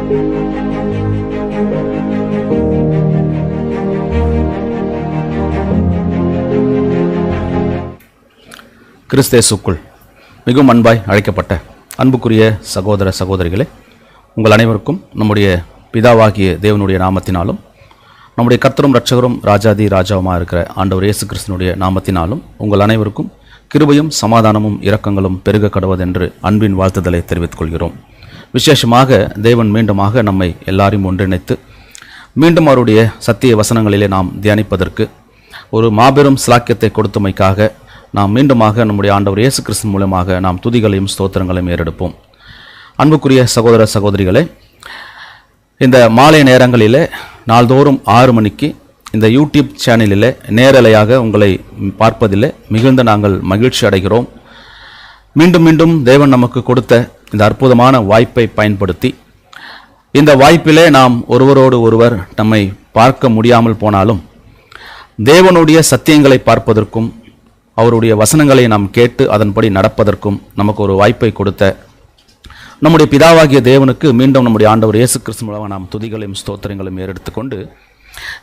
கிறிஸ்தேசுக்குள் மிகவும் அன்பாய் அழைக்கப்பட்ட அன்புக்குரிய சகோதர சகோதரிகளே, உங்கள் அனைவருக்கும் நம்முடைய பிதாவாகிய தேவனுடைய நாமத்தினாலும் நம்முடைய கர்த்தரும் இரட்சகரும் ராஜாதி ராஜாவுமாக இருக்கிற ஆண்டவர் இயேசு கிறிஸ்துவினுடைய நாமத்தினாலும் உங்கள் அனைவருக்கும் கிருபையும் சமாதானமும் இரக்கங்களும் பெருக கடவதென்று அன்பின் வாழ்த்துதலை தெரிவித்துக் கொள்கிறோம். விசேஷமாக தேவன் மீண்டுமாக நம்மை எல்லாரையும் ஒன்றிணைத்து மீண்டும் அவருடைய சத்திய வசனங்களிலே நாம் தியானிப்பதற்கு ஒரு மாபெரும் சிலாக்கியத்தை கொடுத்தமைக்காக நாம் மீண்டுமாக நம்முடைய ஆண்டவர் இயேசு கிறிஸ்து மூலமாக நாம் துதிகளையும் ஸ்தோத்திரங்களையும் ஏறெடுப்போம். அன்புக்குரிய சகோதர சகோதரிகளே, இந்த மாலை நேரங்களிலே நாள்தோறும் 6 மணிக்கு இந்த யூடியூப் சேனலில் நேரலையாக உங்களை பார்ப்பதில் மிகுந்த நாங்கள் மகிழ்ச்சி அடைகிறோம். மீண்டும் மீண்டும் தேவன் நமக்கு கொடுத்த இந்த அற்புதமான வாய்ப்பை பயன்படுத்தி இந்த வாய்ப்பிலே நாம் ஒருவரோடு ஒருவர் நம்மை பார்க்க முடியாமல் போனாலும் தேவனுடைய சத்தியங்களை பார்ப்பதற்கும் அவருடைய வசனங்களை நாம் கேட்டு அதன்படி நடப்பதற்கும் நமக்கு ஒரு வாய்ப்பை கொடுத்த நம்முடைய பிதாவாகிய தேவனுக்கு மீண்டும் நம்முடைய ஆண்டவர் இயேசு கிறிஸ்து மூலமாக நாம் துதிகளையும் ஸ்தோத்திரங்களையும் ஏறெடுத்துக்கொண்டு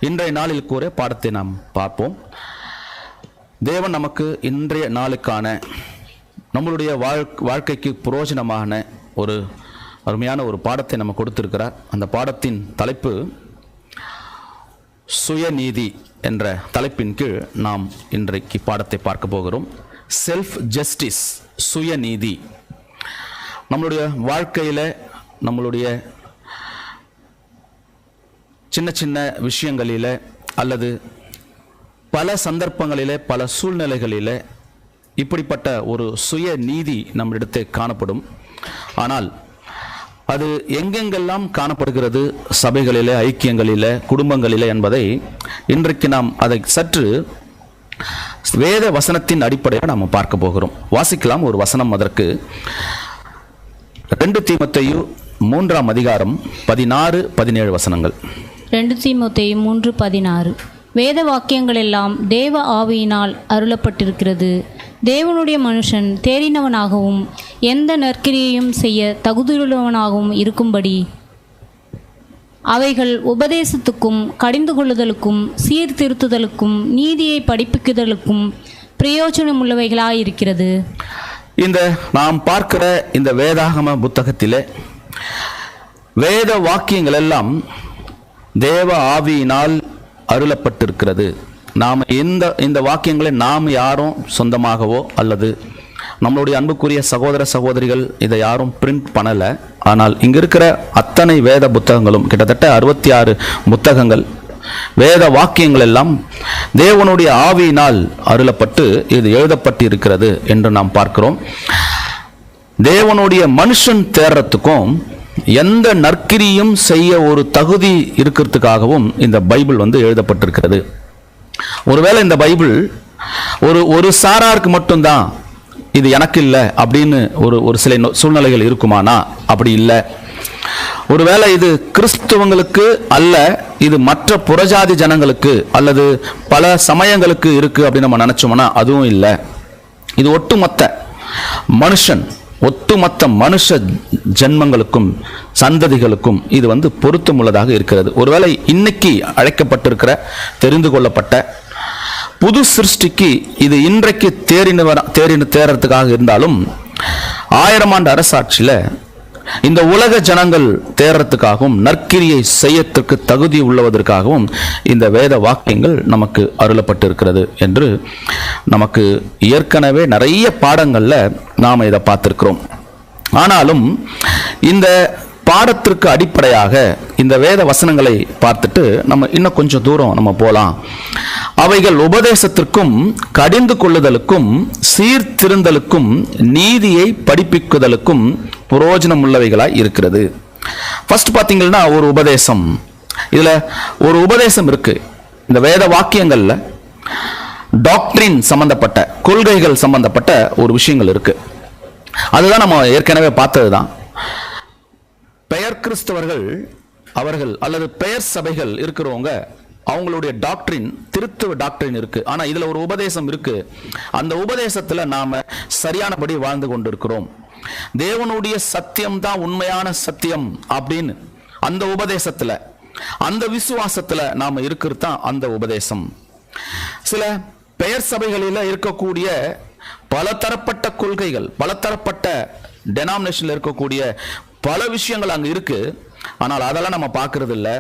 இன்றைய நாளில் கூற பாடத்தை நாம் பார்ப்போம். தேவன் நமக்கு இன்றைய நாளுக்கான நம்மளுடைய வாழ்க்கைக்கு பிரயோஜனமான ஒரு அருமையான ஒரு பாடத்தை நம்ம கொடுத்திருக்கிறார். அந்த பாடத்தின் தலைப்பு சுயநீதி என்ற தலைப்பின் கீழ் நாம் இன்றைக்கு பாடத்தை பார்க்க போகிறோம். செல்ஃப் ஜஸ்டிஸ், சுயநீதி. நம்மளுடைய வாழ்க்கையில் நம்மளுடைய சின்ன சின்ன விஷயங்களில் அல்லது பல சந்தர்ப்பங்களில் பல சூழ்நிலைகளில் இப்படிப்பட்ட ஒரு சுயநீதி நம்மிடத்தை காணப்படும். ஆனால் அது எங்கெங்கெல்லாம் காணப்படுகிறது, சபைகளிலே, ஐக்கியங்களிலே, குடும்பங்களிலே என்பதை இன்றைக்கு நாம் அதை சற்று வேத வசனத்தின் அடிப்படையில் நாம் பார்க்க போகிறோம். வாசிக்கலாம் ஒரு வசனம். அதற்கு 2 தீமோத்தேயு 3ஆம் அதிகாரம் 16-17 வசனங்கள். 2 தீமோத்தேயு 3:16. வேத வாக்கியங்கள் எல்லாம் தேவ ஆவியினால் அருளப்பட்டிருக்கிறது. தேவனுடைய மனுஷன் தேறினவனாகவும் எந்த நற்கிரியையும் செய்ய தகுதியுள்ளவனாகவும் இருக்கும்படி அவைகள் உபதேசத்துக்கும் கடிந்து கொள்ளுதலுக்கும் சீர்திருத்துதலுக்கும் நீதியை படிப்பிக்குதலுக்கும் பிரயோஜனமுள்ளவைகளாயிருக்கிறது. இந்த நாம் பார்க்கிற இந்த வேதாகம புத்தகத்திலே வேத வாக்கியங்கள் எல்லாம் தேவ ஆவியினால் அருளப்பட்டிருக்கிறது. நாம் இந்த வாக்கியங்களை நாம் யாரும் சொந்தமாகவோ அல்லது நம்மளுடைய அன்புக்குரிய சகோதர சகோதரிகள் இதை யாரும் பிரிண்ட் பண்ணலை. ஆனால் இங்கே இருக்கிற அத்தனை வேத புத்தகங்களும் கிட்டத்தட்ட 66 புத்தகங்கள், வேத வாக்கியங்கள் எல்லாம் தேவனுடைய ஆவியினால் அருளப்பட்டு இது எழுதப்பட்டு இருக்கிறது என்று நாம் பார்க்கிறோம். தேவனுடைய மனுஷன் தேர்றதுக்கும் எந்த நற்கிரியும் செய்ய ஒரு தகுதி இருக்கிறதுக்காகவும் இந்த பைபிள் எழுதப்பட்டிருக்கிறது. ஒருவேளை இந்த பைபிள் ஒரு சாராருக்கு மட்டும்தான், இது எனக்கு இல்லை அப்படின்னு ஒரு சில சூழ்நிலைகள் இருக்குமானா அப்படி இல்லை. ஒருவேளை இது கிறிஸ்துவங்களுக்கு அல்ல, இது மற்ற புறஜாதி ஜனங்களுக்கு அல்லது பல சமயங்களுக்கு இருக்கு அப்படின்னு நம்ம நினைச்சோம்னா அதுவும் இல்லை. இது ஒட்டுமொத்த மனுஷ ஜென்மங்களுக்கும் சந்ததிகளுக்கும் இது பொருத்தமுள்ளதாக இருக்கிறது. ஒருவேளை இன்னைக்கு அழைக்கப்பட்டிருக்கிற தெரிந்து கொள்ளப்பட்ட புது சிருஷ்டிக்கு இது இன்றைக்கு தேர்றதுக்காக இருந்தாலும் 1000 ஆண்டு அரசாட்சியில் இந்த உலக ஜனங்கள் தேர்றதுக்காகவும் நற்கிரியை செய்யறதுக்கு தகுதி உள்ளவதற்காகவும் இந்த வேத வாக்கியங்கள் நமக்கு அருளப்பட்டிருக்கிறது என்று நமக்கு ஏற்கனவே நிறைய பாடங்களில் நாம் இதை பார்த்திருக்கிறோம். ஆனாலும் இந்த பாடத்திற்கு அடிப்படையாக இந்த வேத வசனங்களை பார்த்துட்டு நம்ம இன்னும் கொஞ்சம் தூரம் நம்ம போகலாம். அவைகள் உபதேசத்திற்கும் கடிந்து கொள்ளுதலுக்கும் சீர்திருந்தலுக்கும் நீதியை படிப்பிக்குதலுக்கும் பிரயோஜனம் உள்ளவைகளாய் இருக்கிறது. ஃபர்ஸ்ட் பார்த்தீங்கன்னா ஒரு உபதேசம், இதுல ஒரு உபதேசம் இருக்கு. இந்த வேத வாக்கியங்கள்ல டாக்டரின் சம்பந்தப்பட்ட கொள்கைகள் சம்பந்தப்பட்ட ஒரு விஷயங்கள் இருக்கு. அதுதான் நம்ம ஏற்கனவே பார்த்ததுதான். பெயர் கிறிஸ்தவர்கள் அவர்கள் அல்லது பெயர் சபைகள் இருக்கிறவங்க அவங்களுடைய டாக்டரின் திருத்துவ டாக்டரின் இருக்கு. ஆனா இதுல ஒரு உபதேசம் இருக்கு. அந்த உபதேசத்துல நாம சரியானபடி வாழ்ந்து கொண்டிருக்கிறோம். தேவனுடைய சத்தியம் தான் உண்மையான சத்தியம் அப்படின்னு அந்த உபதேசத்துல, அந்த விசுவாசத்துல நாம இருக்கிறது தான் அந்த உபதேசம். சில பெயர் சபைகளில் இருக்கக்கூடிய பலதரப்பட்ட கொள்கைகள், பலதரப்பட்ட டெனாமினேஷன்ல இருக்கக்கூடிய பல விஷயங்கள் அங்க இருக்கு. ஆனால் அதெல்லாம் நம்ம பார்க்கறது இல்லை.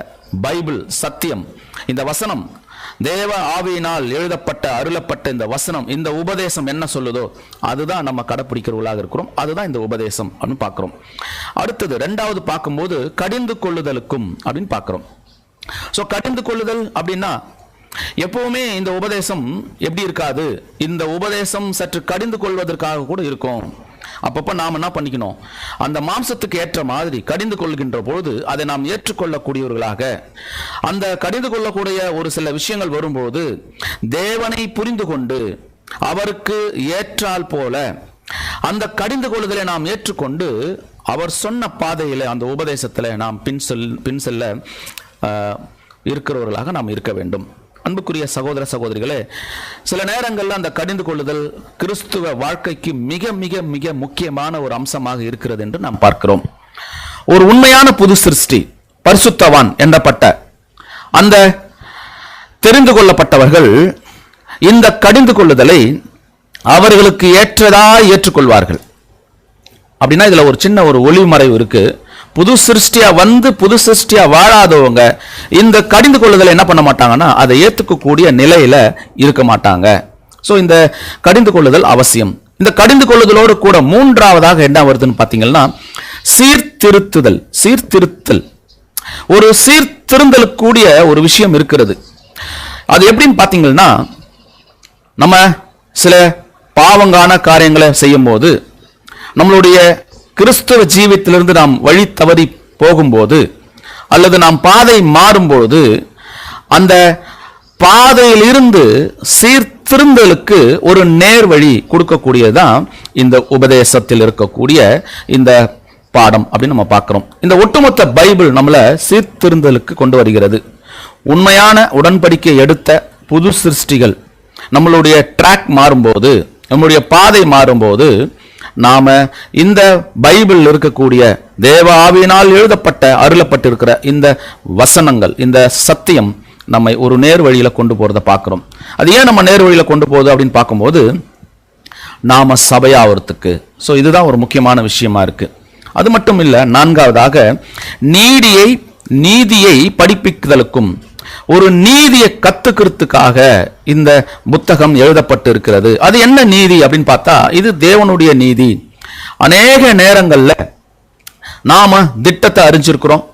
பைபிள் சத்தியம், இந்த வசனம், தேவ ஆவியினால் எழுதப்பட்ட அருளப்பட்ட இந்த வசனம், இந்த உபதேசம் என்ன சொல்லுதோ அதுதான் நம்ம கடைப்பிடிக்கிறவர்களாக இருக்கிறோம். அதுதான் இந்த உபதேசம் அப்படின்னு பார்க்கிறோம். அடுத்தது ரெண்டாவது பார்க்கும்போது கடிந்து கொள்ளுதலுக்கும் அப்படின்னு பார்க்கிறோம். ஸோ கடிந்து கொள்ளுதல் அப்படின்னா எப்பவுமே இந்த உபதேசம் எப்படி இருக்காது, இந்த உபதேசம் சற்று கடிந்து கொள்வதற்காக கூட இருக்கும். அப்பப்போ நாம் என்ன பண்ணிக்கணும், அந்த மாம்சத்துக்கு ஏற்ற மாதிரி கடிந்து கொள்கின்ற பொழுது அதை நாம் ஏற்றுக்கொள்ளக்கூடியவர்களாக, அந்த கடிந்து கொள்ளக்கூடிய ஒரு சில விஷயங்கள் வரும்போது தேவனை புரிந்து கொண்டு அவருக்கு ஏற்றால் போல அந்த கடிந்து கொள்ளுதலை நாம் ஏற்றுக்கொண்டு அவர் சொன்ன பாதையில், அந்த உபதேசத்தில் நாம் பின் செல்ல இருக்கிறவர்களாக நாம் இருக்க வேண்டும். அன்புக்குரிய சகோதர சகோதரிகளே, சில நேரங்களில் அந்த கடிந்து கொள்ளுதல் கிறிஸ்துவ வாழ்க்கைக்கு மிக மிக மிக முக்கியமான ஒரு அம்சமாக இருக்கிறது என்று நாம் பார்க்கிறோம். ஒரு உண்மையான புது சிருஷ்டி, பரிசுத்தவான் என்றப்பட்ட அந்த தெரிந்து கொள்ளப்பட்டவர்கள் இந்த கடிந்து கொள்ளுதலை அவர்களுக்கு ஏற்றதாய் ஏற்றுக்கொள்வார்கள். அப்படின்னா இதுல ஒரு சின்ன ஒரு ஒளிமறைவு இருக்கு. புது சிருஷ்டியா வந்து புது சிருஷ்டியா வாழாதவங்க இந்த கடிந்து கொள்ளுதலை என்ன பண்ண மாட்டாங்கன்னா அதை ஏற்றுக்கக்கூடிய நிலையில இருக்க மாட்டாங்க. ஸோ இந்த கடிந்து கொள்ளுதல் அவசியம். இந்த கடிந்து கொள்ளுதலோடு கூட மூன்றாவதாக என்ன வருதுன்னு பார்த்தீங்கன்னா சீர்திருத்துதல். சீர்திருத்தல், ஒரு சீர்திருந்தலுக்கூடிய ஒரு விஷயம் இருக்கிறது. அது எப்படின்னு பார்த்தீங்கன்னா, நம்ம சில பாவங்கான காரியங்களை செய்யும் போது, நம்மளுடைய கிறிஸ்துவ ஜீவித்திலிருந்து நாம் வழி தவறி போகும்போது, அல்லது நாம் பாதை மாறும்போது, அந்த பாதையிலிருந்து சீர்திருந்தலுக்கு ஒரு நேர் வழி கொடுக்கக்கூடியதுதான் இந்த உபதேசத்தில் இருக்கக்கூடிய இந்த பாடம் அப்படின்னு நம்ம பார்க்கிறோம். இந்த ஒட்டுமொத்த பைபிள் நம்மளை சீர்திருந்தலுக்கு கொண்டு வருகிறது. உண்மையான உடன்படிக்கை எடுத்த புது சிருஷ்டிகள் நம்மளுடைய ட்ராக் மாறும்போது, நம்மளுடைய பாதை மாறும்போது, நாம இந்த பைபிள் இருக்கக்கூடிய தேவ ஆவியினால் எழுதப்பட்ட அருளப்பட்டிருக்கிற இந்த வசனங்கள், இந்த சத்தியம் நம்மை ஒரு நேர் வழியில கொண்டு போறதை பார்க்கிறோம். அது ஏன் நம்ம நேர் வழியில கொண்டு போகுது அப்படின்னு பார்க்கும்போது, நாம சபையாவதுக்கு. ஸோ இதுதான் ஒரு முக்கியமான விஷயமா இருக்கு. அது மட்டும் இல்ல, நான்காவதாக நீதியை படிப்பிக்குதலுக்கும், ஒரு நீதியை கத்துக்கிறதுக்காக இந்த புத்தகம் எழுதப்பட்டு இருக்கிறது. அது என்ன நீதி அப்படின்னு பார்த்தா, இது தேவனுடைய நீதி. அநேக நேரங்கள்ல நாம திட்டத்தை அறிஞ்சிருக்கிறோம்,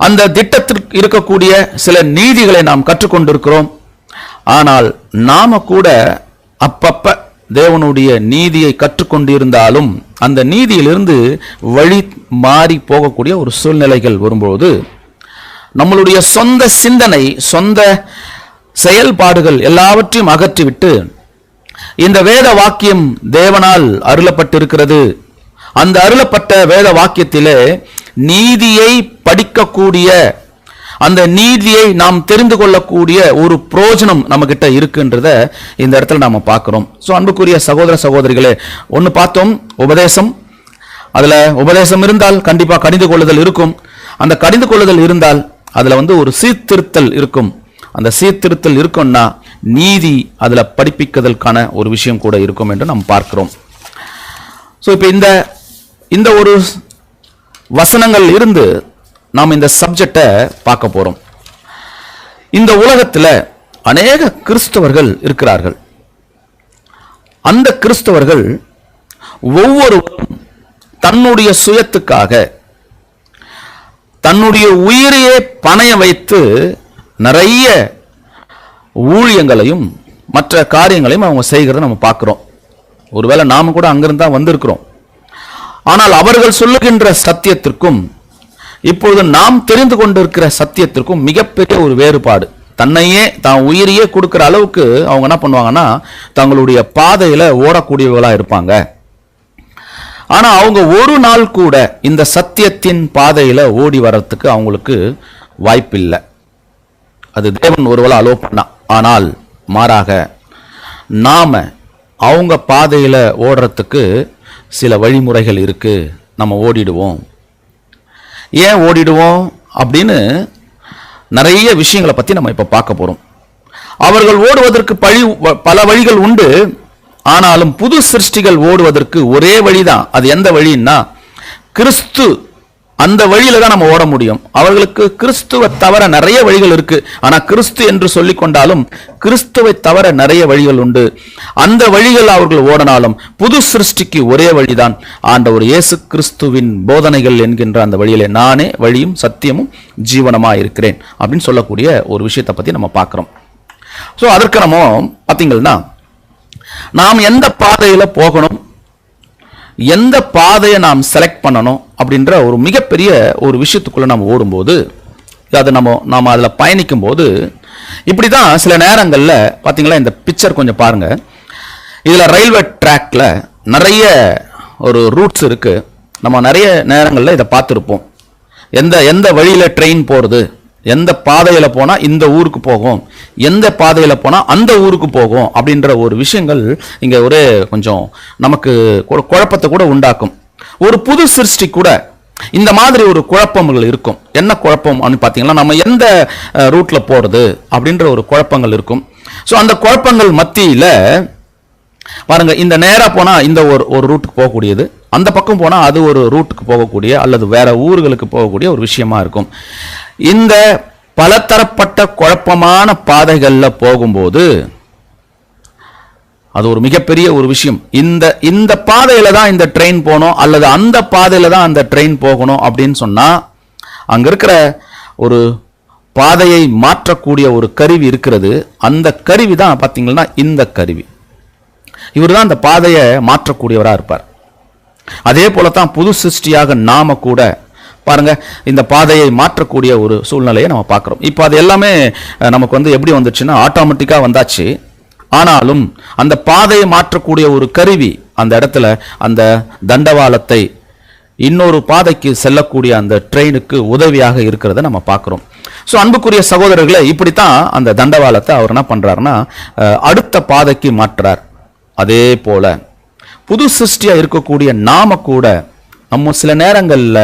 அந்த திட்டத்திற்கு இருக்கக்கூடிய சில நீதிகளை நாம் கற்றுக்கொண்டிருக்கிறோம். ஆனால் நாம கூட அப்பப்ப தேவனுடைய நீதியை கற்றுக்கொண்டிருந்தாலும் அந்த நீதியிலிருந்து வழி மாறி போகக்கூடிய ஒரு சூழ்நிலைகள் வரும்போது, நம்மளுடைய சொந்த சிந்தனை, சொந்த செயல்பாடுகள் எல்லாவற்றையும் அகற்றிவிட்டு, இந்த வேத வாக்கியம் தேவனால் அருளப்பட்டிருக்கிறது, அந்த அருளப்பட்ட வேத வாக்கியத்திலே நீதியை படிக்கக்கூடிய, அந்த நீதியை நாம் தெரிந்து கொள்ளக்கூடிய ஒரு பிரயோஜனம் நம்ம கிட்ட இருக்குன்றத இந்த இடத்துல நாம பார்க்கிறோம். ஸோ அன்புக்குரிய சகோதர சகோதரிகளே, ஒன்று பார்த்தோம், உபதேசம். அதுல உபதேசம் இருந்தால் கண்டிப்பா கடிந்து கொள்ளுதல் இருக்கும். அந்த கடிந்து கொள்ளுதல் இருந்தால் அதுல ஒரு சீர்திருத்தல் இருக்கும். அந்த சீர்திருத்தல் இருக்கும்னா நீதி அதுல படிப்பிக்கிறதுக்கான ஒரு விஷயம் கூட இருக்கும் என்று நாம் பார்க்கிறோம். ஸோ இப்போ இந்த ஒரு வசனங்கள் இருந்து நாம் இந்த சப்ஜெக்டை பார்க்க போறோம். இந்த உலகத்தில் அநேக கிறிஸ்தவர்கள் இருக்கிறார்கள். அந்த கிறிஸ்தவர்கள் ஒவ்வொருவரும் தன்னுடைய சுயத்துக்காக தன்னுடைய உயிரையே பணைய வைத்து நிறைய ஊழியங்களையும் மற்ற காரியங்களையும் அவங்க செய்கிறத நம்ம பார்க்கிறோம். ஒருவேளை நாம கூட அங்கிருந்து தான் வந்திருக்கிறோம். ஆனால் அவர்கள் சொல்லுகின்ற சத்தியத்திற்கும் இப்பொழுது நாம் தெரிந்து கொண்டிருக்கிற சத்தியத்திற்கும் மிகப்பெரிய ஒரு வேறுபாடு. தன்னையே தான் உயிரையே கொடுக்கிற அளவுக்கு அவங்க என்ன பண்ணுவாங்கன்னா தங்களுடைய பாதையில ஓடக்கூடியவர்களா இருப்பாங்க. ஆனா அவங்க ஒரு நாள் கூட இந்த சத்தியத்தின் பாதையில ஓடி வர்றதுக்கு அவங்களுக்கு வாய்ப்பில்லை. அது தேவன் ஒருவேளை அலோ பண்ணா. ஆனால் மாறாக நாம அவங்க பாதையில ஓடுறதுக்கு சில வழிமுறைகள் இருக்கு, நம்ம ஓடிடுவோம். ஏன் ஓடிடுவோம் அப்படின்னு நிறைய விஷயங்களை பற்றி நம்ம இப்போ பார்க்க போகிறோம். அவர்கள் ஓடுவதற்கு பல வழிகள் உண்டு. ஆனாலும் புது சிருஷ்டிகள் ஓடுவதற்கு ஒரே வழிதான். அது எந்த வழின்னா கிறிஸ்து. அந்த வழியில தான் நம்ம ஓட முடியும். அவர்களுக்கு கிறிஸ்துவை தவிர நிறைய வழிகள் இருக்கு. ஆனா கிறிஸ்து என்று சொல்லிக் கொண்டாலும் கிறிஸ்துவை தவிர நிறைய வழிகள் உண்டு. அந்த வழிகள் அவர்கள் ஓடினாலும் புது சிருஷ்டிக்கு ஒரே வழிதான். ஆண்டவர் இயேசு கிறிஸ்துவின் போதனைகள் என்கின்ற அந்த வழியிலே நானே வழியும் சத்தியமும் ஜீவனமா இருக்கிறேன் அப்படின்னு சொல்லக்கூடிய ஒரு விஷயத்தை பத்தி நம்ம பார்க்கிறோம். ஸோ அதற்கு நம்ம பார்த்தீங்கன்னா நாம் எந்த பாதையில போகணும், எந்த பாதையை நாம் செலக்ட் பண்ணணும் அப்படின்ற ஒரு மிகப்பெரிய ஒரு விஷயத்துக்குள்ள நம்ம ஓடும்போது, அதை நம்ம அதில் பயணிக்கும் போது இப்படி தான் சில நேரங்களில் பார்த்தீங்களா, இந்த பிக்சர் கொஞ்சம் பாருங்க. இதில் ரயில்வே ட்ராக்ல நிறைய ஒரு ரூட்ஸ் இருக்கு. நம்ம நிறைய நேரங்களில் இதை பார்த்துருப்போம். எந்த வழியில் ட்ரெயின் போகிறது, எந்த பாதையில் போனால் இந்த ஊருக்கு போகும், எந்த பாதையில் போனால் அந்த ஊருக்கு போகும் அப்படின்ற ஒரு விஷயங்கள் இங்கே ஒரு கொஞ்சம் நமக்கு குழப்பத்தை கூட உண்டாக்கும். ஒரு புது சிருஷ்டி கூட இந்த மாதிரி ஒரு குழப்பங்கள் இருக்கும். என்ன குழப்பம் அப்படின்னு பார்த்தீங்கன்னா, நம்ம எந்த ரூட்டில் போகிறது அப்படின்ற ஒரு குழப்பங்கள் இருக்கும். ஸோ அந்த குழப்பங்கள் மத்தியில் பாருங்க, இந்த நேராக போனால் இந்த ஒரு ரூட்டுக்கு போகக்கூடியது, அந்த பக்கம் போனால் அது ஒரு ரூட்டுக்கு போகக்கூடிய அல்லது வேற ஊர்களுக்கு போகக்கூடிய ஒரு விஷயமா இருக்கும். இந்த பலதரப்பட்ட குழப்பமான பாதைகளில் போகும்போது அது ஒரு மிகப்பெரிய ஒரு விஷயம். இந்த பாதையில தான் இந்த ட்ரெயின் போகணும் அல்லது அந்த பாதையில தான் அந்த ட்ரெயின் போகணும் அப்படின்னு சொன்னா, அங்க இருக்கிற ஒரு பாதையை மாற்றக்கூடிய ஒரு கருவி இருக்கிறது. அந்த கருவி தான் பார்த்தீங்கன்னா இந்த கருவி. இவர் தான் அந்த பாதையை மாற்றக்கூடியவராக இருப்பார். அதே போலத்தான் புது சிருஷ்டியாக நாம கூட பாருங்க இந்த பாதையை மாற்றக்கூடிய ஒரு சூழ்நிலையை நம்ம பார்க்குறோம். இப்போ அது எல்லாமே நமக்கு எப்படி வந்துச்சுன்னா ஆட்டோமேட்டிக்காக வந்தாச்சு. ஆனாலும் அந்த பாதையை மாற்றக்கூடிய ஒரு கருவி அந்த இடத்துல அந்த தண்டவாளத்தை இன்னொரு பாதைக்கு செல்லக்கூடிய அந்த ட்ரெயினுக்கு உதவியாக இருக்கிறத நம்ம பார்க்குறோம். ஸோ அன்புக்குரிய சகோதரர்களை, இப்படித்தான் அந்த தண்டவாளத்தை அவர் என்ன பண்றாருன்னா அடுத்த பாதைக்கு மாற்றுறார். அதே போல புது சிருஷ்டியா இருக்கக்கூடிய நாம கூட நம்ம சில நேரங்களில்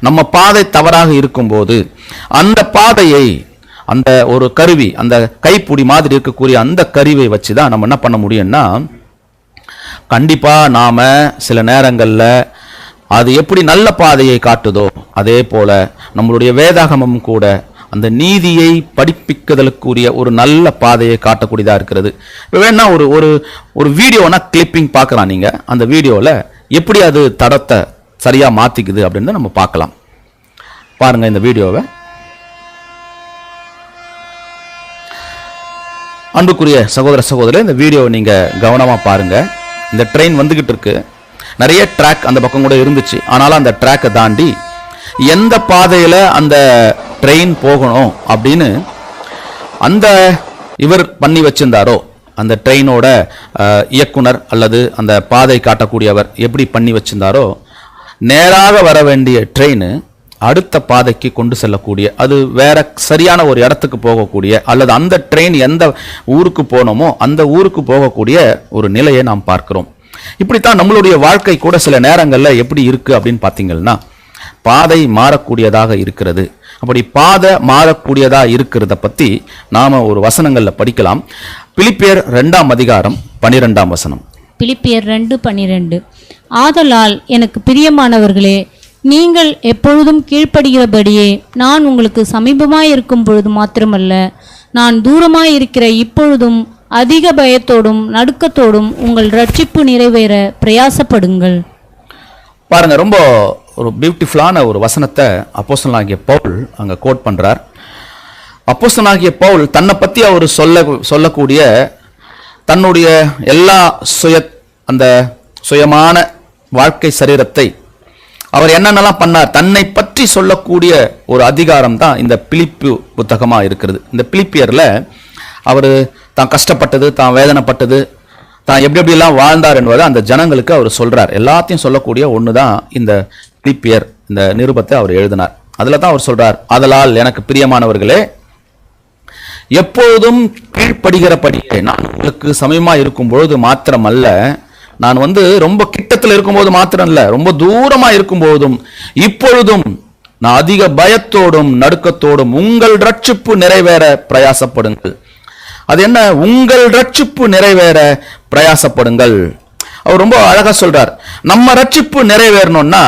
நம்ம பாதை தவறாக இருக்கும்போது அந்த பாதையை அந்த ஒரு கருவி, அந்த கைப்பிடி மாதிரி இருக்கக்கூடிய அந்த கருவியை வச்சு தான் நம்ம என்ன பண்ண முடியும்னா, கண்டிப்பா நாம சில நேரங்களில் அது எப்படி நல்ல பாதையை காட்டுதோ அதே போல நம்மளுடைய வேதாகமம் கூட அந்த நீதியை படிப்பிக்குதலுக்குரிய ஒரு நல்ல பாதையை காட்டக்கூடியதா இருக்கிறது. இப்போ வேணா ஒரு வீடியோனா கிளிப்பிங் பார்க்கலாம். நீங்க அந்த வீடியோவில் எப்படி அது தடத்தை சரியா மாத்திக்குது அப்படின்னு நம்ம பார்க்கலாம். பாருங்க இந்த வீடியோவை. அன்புக்குரிய சகோதர சகோதரர், இந்த வீடியோவை நீங்க கவனமா பாருங்க. இந்த ட்ரெயின் வந்துகிட்டு இருக்கு. நிறைய ட்ராக் அந்த பக்கம் கூட இருந்துச்சு. ஆனாலும் அந்த ட்ராக்கை தாண்டி எந்த பாதையில அந்த ட்ரெயின் போகணும் அப்படின்னு அந்த இவர் பண்ணி வச்சிருந்தாரோ, அந்த ட்ரெயினோட இயக்குனர் அல்லது அந்த பாதை காட்டக்கூடியவர் எப்படி பண்ணி வச்சிருந்தாரோ, நேராக வர வேண்டிய ட்ரெயின் அடுத்த பாதைக்கு கொண்டு செல்லக்கூடிய, அது வேற சரியான ஒரு இடத்துக்கு போகக்கூடிய அல்லது அந்த ட்ரெயின் எந்த ஊருக்கு போனோமோ அந்த ஊருக்கு போகக்கூடிய ஒரு நிலையை நாம் பார்க்கிறோம். இப்படித்தான் நம்மளுடைய வாழ்க்கை கூட சில நேரங்களில் எப்படி இருக்கு அப்படின்னு பார்த்தீங்கன்னா, பாதை மாறக்கூடியதாக இருக்கிறது. அப்படி பாதை மாறக்கூடியதா இருக்கிறத பத்தி நாம ஒரு வசனங்கள்ல படிக்கலாம். பிலிப்பியர் 2ஆம் அதிகாரம் 12ஆம் வசனம். பிலிப்பியர் 2:12. ஆதலால் எனக்கு பிரியமானவர்களே, நீங்கள் எப்பொழுதும் கீழ்ப்படுகிறபடியே நான் உங்களுக்கு சமீபமாயிருக்கும் பொழுது மாத்திரமல்ல, நான் தூரமாயிருக்கிற இப்பொழுதும் அதிக பயத்தோடும் நடுக்கத்தோடும் உங்கள் ரட்சிப்பு நிறைவேற பிரயாசப்படுங்கள். பாருங்க, ரொம்ப ஒரு பியூட்டிஃபுல்லான ஒரு வசனத்தை அப்போஸ்தலனாகிய பவுல் அங்க கோட் பண்றார். அப்போஸ்தலனாகிய பவுல் தன்னை பத்தி அவர் சொல்லக்கூடிய தன்னுடைய எல்லா அந்த சுயமான வாழ்க்கை சரீரத்தை அவர் என்னென்னலாம் பண்ணார், தன்னை பற்றி சொல்லக்கூடிய ஒரு அதிகாரம் தான் இந்த பிலிப்பு புத்தகமா இருக்கிறது. இந்த பிலிப்பியர்ல அவர் தான் கஷ்டப்பட்டது, தான் வேதனைப்பட்டது, தான் எப்படி எப்படிலாம் வாழ்ந்தார் என்பதை அந்த ஜனங்களுக்கு அவர் சொல்றார். எல்லாத்தையும் சொல்லக்கூடிய ஒன்று தான் இந்த பிலிப்பியர், இந்த நிருபத்தை அவர் எழுதினார். அதில் தான் அவர் சொல்றார், ஆதலால் எனக்கு பிரியமானவர்களே, எப்பொழுதும் கீழ்ப்படுகிறபடியே நான் உங்களுக்கு சமயமா இருக்கும் பொழுது மாத்திரம் அல்ல, நான் ரொம்ப கிட்டத்தில் இருக்கும்போது மாத்திரம் இல்ல, ரொம்ப தூரமா இருக்கும் போதும் இப்பொழுதும் நான் அதிக பயத்தோடும் நடுக்கத்தோடும் உங்கள் ரட்சிப்பு நிறைவேற பிரயாசப்படுங்கள். அது என்ன? உங்கள் ரட்சிப்பு நிறைவேற பிரயாசப்படுங்கள். அவர் ரொம்ப அழகா சொல்றார். நம்ம ரட்சிப்பு நிறைவேறணும்னா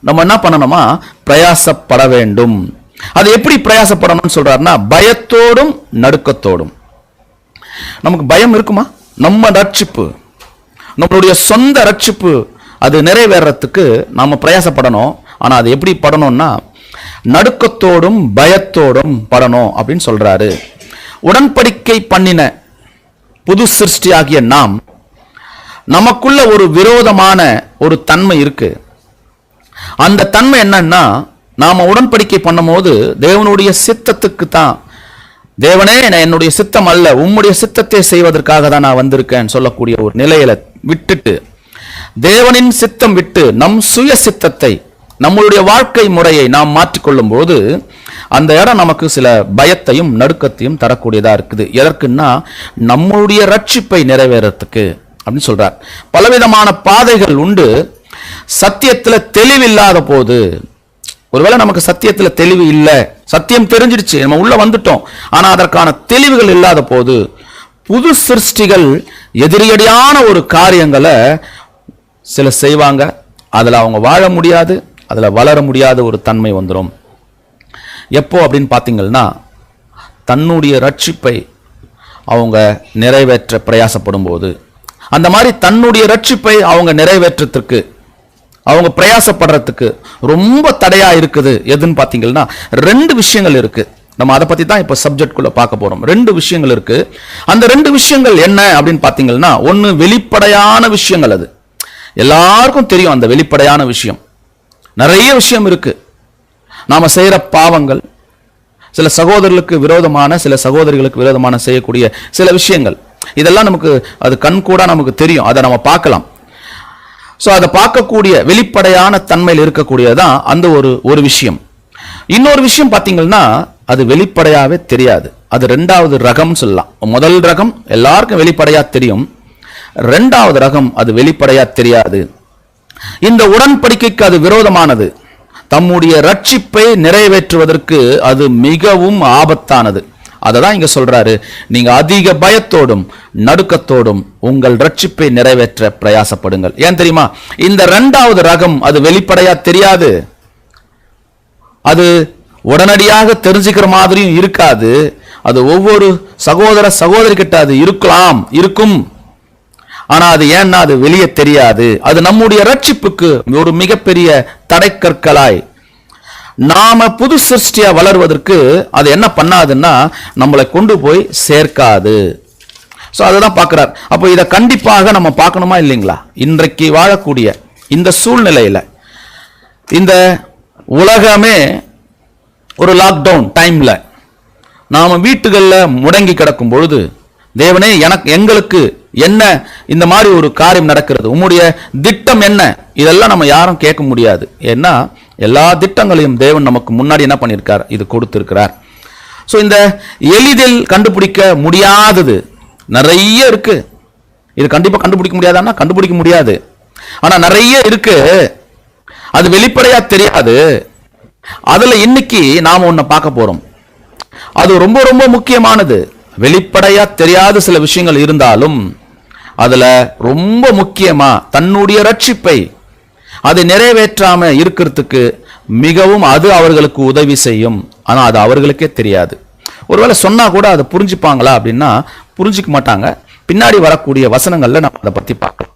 நம்ம என்ன பண்ணணுமா? பிரயாசப்பட வேண்டும். அது எப்படி பிரயாசப்படணும்னு சொல்றாருன்னா, பயத்தோடும் நடுக்கத்தோடும். நமக்கு பயம் இருக்குமா? நம்ம ரட்சிப்பு, நம்மளுடைய சொந்த ரட்சிப்பு அது நிறைவேறத்துக்கு நாம பிரயாசப்படணும். ஆனா அது எப்படி படணும்னா, நடுக்கத்தோடும் பயத்தோடும் படணும் அப்படின்னு சொல்றாரு. உடன்படிக்கை பண்ணின புது சிருஷ்டி ஆகிய நாம், நமக்குள்ள ஒரு விரோதமான ஒரு தன்மை இருக்கு. அந்த தன்மை என்னன்னா, நாம உடன்படிக்கை பண்ணும்போது தேவனுடைய சித்தத்துக்கு தான், தேவனே என்னுடைய சித்தம் அல்ல உம்முடைய சித்தத்தை செய்வதற்காக தான் நான் வந்திருக்கேன் சொல்லக்கூடிய ஒரு நிலையில விட்டுட்டு, தேவனின் சித்தம் விட்டு நம் சுய சித்தத்தை, நம்மளுடைய வாழ்க்கை முறையை நாம் மாற்றிக்கொள்ளும் போது அந்த இடம் நமக்கு சில பயத்தையும் நடுக்கத்தையும் தரக்கூடியதா இருக்குது. எதற்குன்னா, நம்மளுடைய ரட்சிப்பை நிறைவேறத்துக்கு அப்படின்னு சொல்றார். பலவிதமான பாதைகள் உண்டு. சத்தியத்துல தெளிவில்லாத போது, ஒருவேளை நமக்கு சத்தியத்துல தெளிவு இல்லை, சத்தியம் தெரிஞ்சிடுச்சு, நம்ம உள்ள வந்துட்டோம், ஆனா அதற்கான தெளிவுகள் இல்லாத போது புது சிருஷ்டிகள் எதிரியடியான ஒரு காரியங்களை சில செய்வாங்க. அதுல அவங்க வாழ முடியாது, அதுல வளர முடியாத ஒரு தன்மை வந்துடும். எப்போ அப்படின்னு பார்த்தீங்கன்னா, தன்னுடைய ரட்சிப்பை அவங்க நிறைவேற்ற பிரயாசப்படும் போது, அந்த மாதிரி தன்னுடைய ரட்சிப்பை அவங்க நிறைவேற்றத்துக்கு அவங்க பிரயாசப்படுறதுக்கு ரொம்ப தடையா இருக்குது. எதுன்னு பார்த்தீங்கன்னா, ரெண்டு விஷயங்கள் இருக்கு. நம்ம அதை பத்தி தான் இப்ப சப்ஜெக்ட்குள்ள பார்க்க போறோம். ரெண்டு விஷயங்கள் இருக்கு. அந்த ரெண்டு விஷயங்கள் என்ன அப்படின்னு பார்த்தீங்கன்னா, ஒன்னு வெளிப்படையான விஷயங்கள். அது எல்லாருக்கும் தெரியும். அந்த வெளிப்படையான விஷயம் நிறைய விஷயம் இருக்கு. நாம செய்யற பாவங்கள், சில சகோதரர்களுக்கு விரோதமான, சில சகோதரிகளுக்கு விரோதமான செய்யக்கூடிய சில விஷயங்கள், இதெல்லாம் நமக்கு அது கண் கூட நமக்கு தெரியும். அதை நம்ம பார்க்கலாம். சோ அதை பார்க்கக்கூடிய வெளிப்படையான தன்மையில் இருக்கக்கூடியதான் அந்த ஒரு விஷயம். இன்னொரு விஷயம் பார்த்தீங்கன்னா, அது வெளிப்படையாவே தெரியாது. அது ரெண்டாவது ரகம் சொல்லலாம். முதல் ரகம் எல்லாருக்கும் வெளிப்படையா தெரியும். ரெண்டாவது ரகம் அது வெளிப்படையா தெரியாது. இந்த உடன்படிக்கைக்கு அது விரோதமானது. தம்முடைய ரட்சிப்பை நிறைவேற்றுவதற்கு அது மிகவும் ஆபத்தானது. அததான் இங்க சொல்றாரு, நீங்க அதிக பயத்தோடும் நடுக்கத்தோடும் உங்கள் ரட்சிப்பை நிறைவேற்ற பிரயாசப்படுங்கள். ஏன் தெரியுமா? இந்த இரண்டாவது ரகம் அது வெளிப்படையா தெரியாது. அது உடனடியாக தெரிஞ்சுக்கிற மாதிரியும் இருக்காது. அது ஒவ்வொரு சகோதர சகோதரி கிட்ட அது இருக்கும். ஆனா அது ஏன்னா அது வெளியே தெரியாது. அது நம்முடைய ரட்சிப்புக்கு ஒரு மிகப்பெரிய தடைக்கற்களாய், நாம புது சிருஷ்டியா வளர்வதற்கு அது என்ன பண்ணாதுன்னா, நம்மளை கொண்டு போய் சேர்க்காது. சோ அதுதான் பார்க்கிறார். அப்போ இதை கண்டிப்பாக நம்ம பார்க்கணுமா இல்லைங்களா? இன்றைக்கு வாழக்கூடிய இந்த சூழ்நிலையில, இந்த உலகமே ஒரு லாக்டவுன் டைம்ல நாம வீட்டுகள்ல முடங்கி கிடக்கும் பொழுது, தேவனே எங்களுக்கு என்ன இந்த மாதிரி ஒரு காரியம் நடக்கிறது, உம்முடைய திட்டம் என்ன, இதெல்லாம் நம்ம யாரும் கேட்க முடியாது. ஏன்னா எல்லா திட்டங்களையும் தேவன் நமக்கு முன்னாடி என்ன பண்ணியிருக்கார், இது கொடுத்திருக்கிறார். சோ இந்த எளிதில் கண்டுபிடிக்க முடியாதது நிறைய இருக்கு. இது கண்டிப்பா கண்டுபிடிக்க முடியாதான்னா கண்டுபிடிக்க முடியாது. ஆனா நிறைய இருக்கு, அது வெளிப்படையா தெரியாது. அதுல இன்னைக்கு நாம ஒன்ன பார்க்க போறோம். அது ரொம்ப ரொம்ப முக்கியமானது. வெளிப்படையா தெரியாத சில விஷயங்கள் இருந்தாலும் அதுல ரொம்ப முக்கியமா தன்னுடைய ரட்சிப்பை அதை நிறைவேற்றாம இருக்கிறதுக்கு மிகவும் அது அவர்களுக்கு உதவி செய்யும். ஆனா அது அவர்களுக்கே தெரியாது. ஒருவேளை சொன்னா கூட அதை புரிஞ்சுப்பாங்களா அப்படின்னா புரிஞ்சுக்க மாட்டாங்க. பின்னாடி வரக்கூடிய வசனங்கள்ல நம்ம அதை பத்தி பார்க்கலாம்.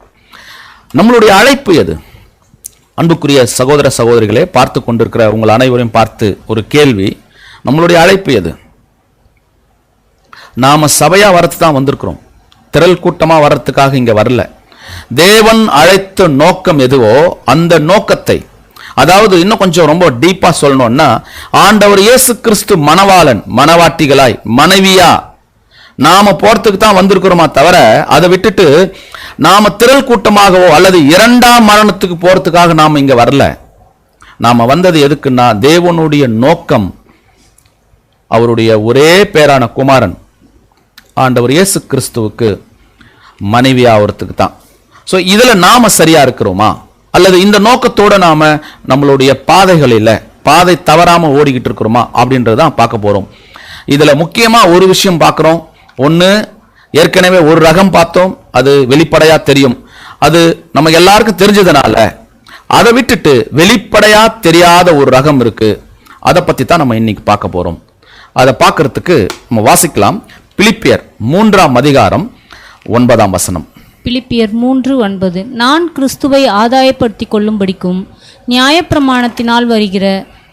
நம்மளுடைய அழைப்பு எது? அன்புக்குரிய சகோதர சகோதரிகளே, பார்த்து கொண்டிருக்கிற உங்கள் அனைவரையும் பார்த்து ஒரு கேள்வி, நம்மளுடைய அழைப்பு எது? நாம சபையா வரத்து தான் வந்திருக்கிறோம், திரள் கூட்டமா வர்றதுக்காக இங்க வரல. தேவன் அழைத்த நோக்கம் எதுவோ அந்த நோக்கத்தை, அதாவது இன்னும் கொஞ்சம் ரொம்ப டீப்பா சொல்லணும்னா, ஆண்டவர் இயேசு கிறிஸ்து மணவாளன் மணவாட்டிகளாய் மனைவியா நாம போறதுக்கு தான் வந்திருக்கிறோமா தவிர, அதை விட்டுட்டு நாம திரள் கூட்டமாகவோ அல்லது இரண்டாம் மரணத்துக்கு போறதுக்காக நாம இங்க வரல. நாம வந்தது எதுக்குன்னா, தேவனுடைய நோக்கம் அவருடைய ஒரே பேரான குமாரன் ஆண்டவர் இயேசு கிறிஸ்துவுக்கு மனைவி ஆகிறதுக்கு தான். ஸோ இதில் நாம சரியா இருக்கிறோமா, அல்லது இந்த நோக்கத்தோட நாம நம்மளுடைய பாதைகளில் பாதை தவறாம ஓடிக்கிட்டு இருக்கிறோமா அப்படின்றதான் பார்க்க போறோம். இதுல முக்கியமா ஒரு விஷயம் பார்க்கிறோம். ஒண்ணு, ஏற்கனவே ஒரு ரகம் பார்த்தோம், அது வெளிப்படையா தெரியும். அது நமக்கு எல்லாருக்கும் தெரிஞ்சதுனால அதை விட்டுட்டு வெளிப்படையா தெரியாத ஒரு ரகம் இருக்கு. அதை பத்தி தான் நம்ம இன்னைக்கு பார்க்க போறோம். அதை பார்க்கறதுக்கு நம்ம வாசிக்கலாம். பிலிப்பியர் 3ஆம் அதிகாரம் 9ஆம் வசனம். பிலிப்பியர் 3:9. நான் கிறிஸ்துவை ஆதாயப்படுத்திக் கொள்ளும்படிக்கும் நியாயப்பிரமாணத்தினால் வருகிற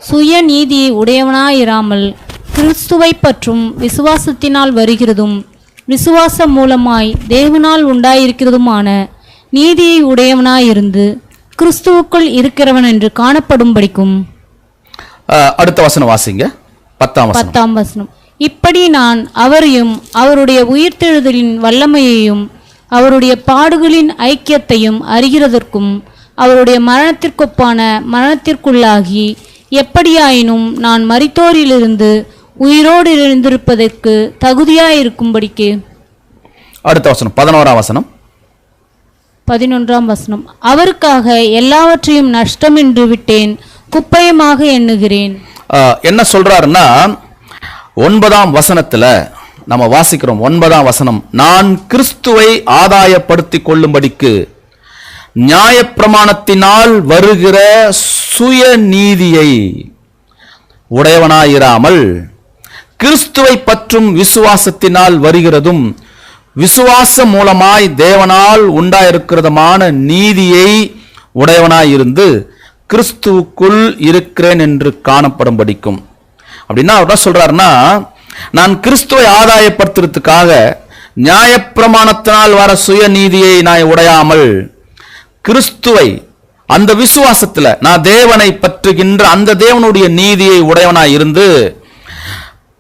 சுய நீதியை உடையவனாயிராமல் கிறிஸ்துவை பற்றும் விசுவாசத்தினால் வருகிறதும் விசுவாசம் மூலமாய் தேவனால் உண்டாயிருக்கிறதுமான நீதியை உடையவனாயிருந்து கிறிஸ்துவுக்குள் இருக்கிறவன் என்று காணப்படும்படிக்கும். அடுத்த வசனம் வாசிங்க. 10ஆம் வசனம். இப்படி நான் அவரையும் அவருடைய உயிர்த்தெழுதலின் வல்லமையையும் அவருடைய பாடுகளின் ஐக்கியத்தையும் அறிகிறதற்கும் அவருடைய மரணத்திற்கொப்பான மரணத்திற்குள்ளாகி எப்படியாயினும் நான் மரித்தோரிலிருந்து உயிரோடு எழுந்திருப்பதற்கு தகுதியாயிருக்கும்படிக்கு. அடுத்த வசனம் 11ஆம் வசனம். 11ஆம் வசனம். அவருக்காக எல்லாவற்றையும் நஷ்டம் என்று விட்டேன், குப்பையமாக எண்ணுகிறேன். என்ன சொல்றாருன்னா 9ஆம் வசனத்துல நம்ம வாசிக்கிறோம். 9ஆம் வசனம், நான் கிறிஸ்துவை ஆதாயப்படுத்திக் கொள்ளும்படிக்கு நியாயப்பிரமாணத்தினால் வருகிற சுய நீதியை உடையவனாயிராமல் கிறிஸ்துவை பற்றும் விசுவாசத்தினால் வருகிறதும் விசுவாசம் மூலமாய் தேவனால் உண்டாயிருக்கிறதுமான நீதியை உடையவனாயிருந்து கிறிஸ்துவுக்குள் இருக்கிறேன் என்று காணப்படும்படிக்கும். அப்படின்னா அவர் என்ன சொல்றாருன்னா, நான் கிறிஸ்துவை ஆதாயப்படுத்துறதுக்காக நியாயப்பிரமாணத்தினால் வர சுய நீதியை நான் உடையாமல் கிறிஸ்துவை அந்த விசுவாசத்துல நான் தேவனை பற்றுகின்ற அந்த தேவனுடைய நீதியை உடையவனாய் இருந்து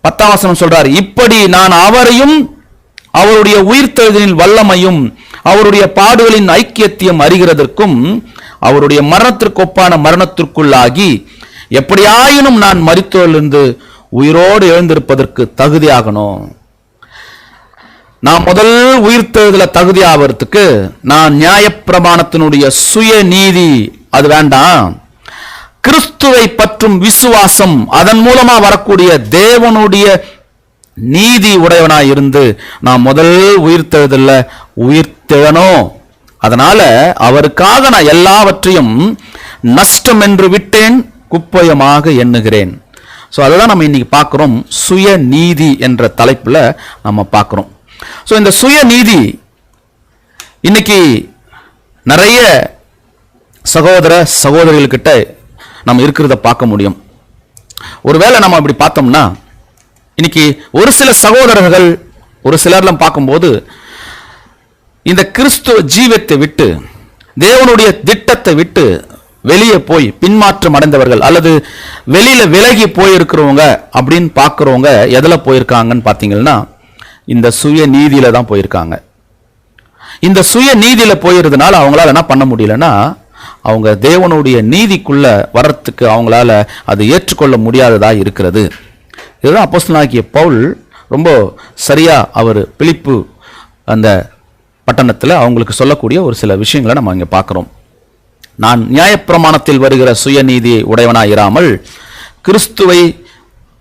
10ஆம் வசனம் சொல்றார், இப்படி நான் அவரையும் அவருடைய உயிர்த்தெழுதலின் வல்லமையும் அவருடைய பாடுகளின் ஐக்கியத்தையும் அறிகிறதற்கும் அவருடைய மரணத்திற்கொப்பான மரணத்திற்குள்ளாகி எப்படியாயினும் நான் மரித்தோரிலிருந்து உயிரோடு எழுந்திருப்பதற்கு தகுதியாகணும். நான் முதல் உயிர்த்தெழுதல தகுதியாகிறதுக்கு நான் நியாயப்பிரமாணத்தினுடைய சுய நீதி அது வேண்டாம், கிறிஸ்துவை பற்றும் விசுவாசம் அதன் மூலமா வரக்கூடிய தேவனுடைய நீதி உடையவனாய் இருந்து நான் முதல் உயிர்த்தெழுதல்ல உயிர்த்தெழணும். அதனால அவருக்காக நான் எல்லாவற்றையும் நஷ்டம் என்று விட்டேன், குப்பையமாக எண்ணுகிறேன். ஸோ அதுதான் நம்ம இன்னைக்கு பார்க்குறோம். சுய நீதி என்ற தலைப்புல நம்ம பார்க்குறோம். ஸோ இந்த சுய நீதி இன்னைக்கு நிறைய சகோதர சகோதரிகள்கிட்ட நம்ம இருக்கிறத பார்க்க முடியும். ஒருவேளை நம்ம அப்படி பார்த்தோம்னா இன்னைக்கு ஒரு சில சகோதரர்கள் ஒரு சிலர்லாம் பார்க்கும்போது இந்த கிறிஸ்துவ ஜீவத்தை விட்டு தேவனுடைய திட்டத்தை விட்டு வெளியே போய் பின்மாற்றம் அடைந்தவர்கள் அல்லது வெளியில விலகி போயிருக்கிறவங்க அப்படின்னு பார்க்குறவங்க எதுல போயிருக்காங்கன்னு பார்த்தீங்கன்னா இந்த சுய நீதியில தான் போயிருக்காங்க. இந்த சுய நீதியில போயிருந்தனால அவங்களால என்ன பண்ண முடியலன்னா அவங்க தேவனுடைய நீதிக்குள்ள வர்றதுக்கு அவங்களால அது ஏற்றுக்கொள்ள முடியாததா இருக்கிறது. இதுதான் அப்போஸ்தலனாகிய பவுல் ரொம்ப சரியா அவர் பிலிப்பு அந்த பட்டணத்துல அவங்களுக்கு சொல்லக்கூடிய ஒரு சில விஷயங்களை நம்ம இங்க பார்க்கிறோம். நான் நியாயப்பிரமாணத்தில் வருகிற சுயநீதியை உடையவனாயிராமல் கிறிஸ்துவை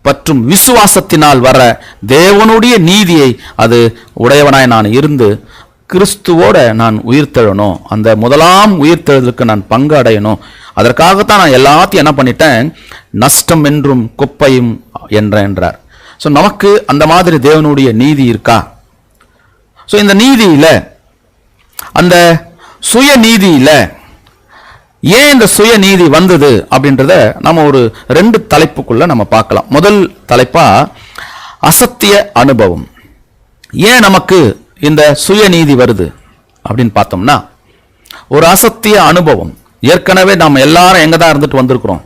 பற்றும் விசுவாசத்தினால் வர தேவனுடைய நீதியை அது உடையவனாய் நான் இருந்து கிறிஸ்துவோட நான் உயிர்த்தெழணும், அந்த முதலாம் உயிர்த்தெழுதலுக்கு நான் பங்கு அடையணும். அதற்காகத்தான் நான் எல்லாத்தையும் என்ன பண்ணிட்டேன், நஷ்டம் என்றும் குப்பையும் என்றார். ஸோ நமக்கு அந்த மாதிரி தேவனுடைய நீதி இருக்கா? ஸோ இந்த நீதியில அந்த சுய நீதியில ஏன் இந்த சுய நீதி வந்தது அப்படின்றத நம்ம ஒரு 2 தலைப்புக்குள்ள நம்ம பார்க்கலாம். முதல் தலைப்பா அசத்திய அனுபவம். ஏன் நமக்கு இந்த சுய நீதி வருது அப்படின்னு பார்த்தோம்னா, ஒரு அசத்திய அனுபவம். ஏற்கனவே நம்ம எல்லாரும் எங்க தான் இருந்துட்டு வந்திருக்கிறோம்.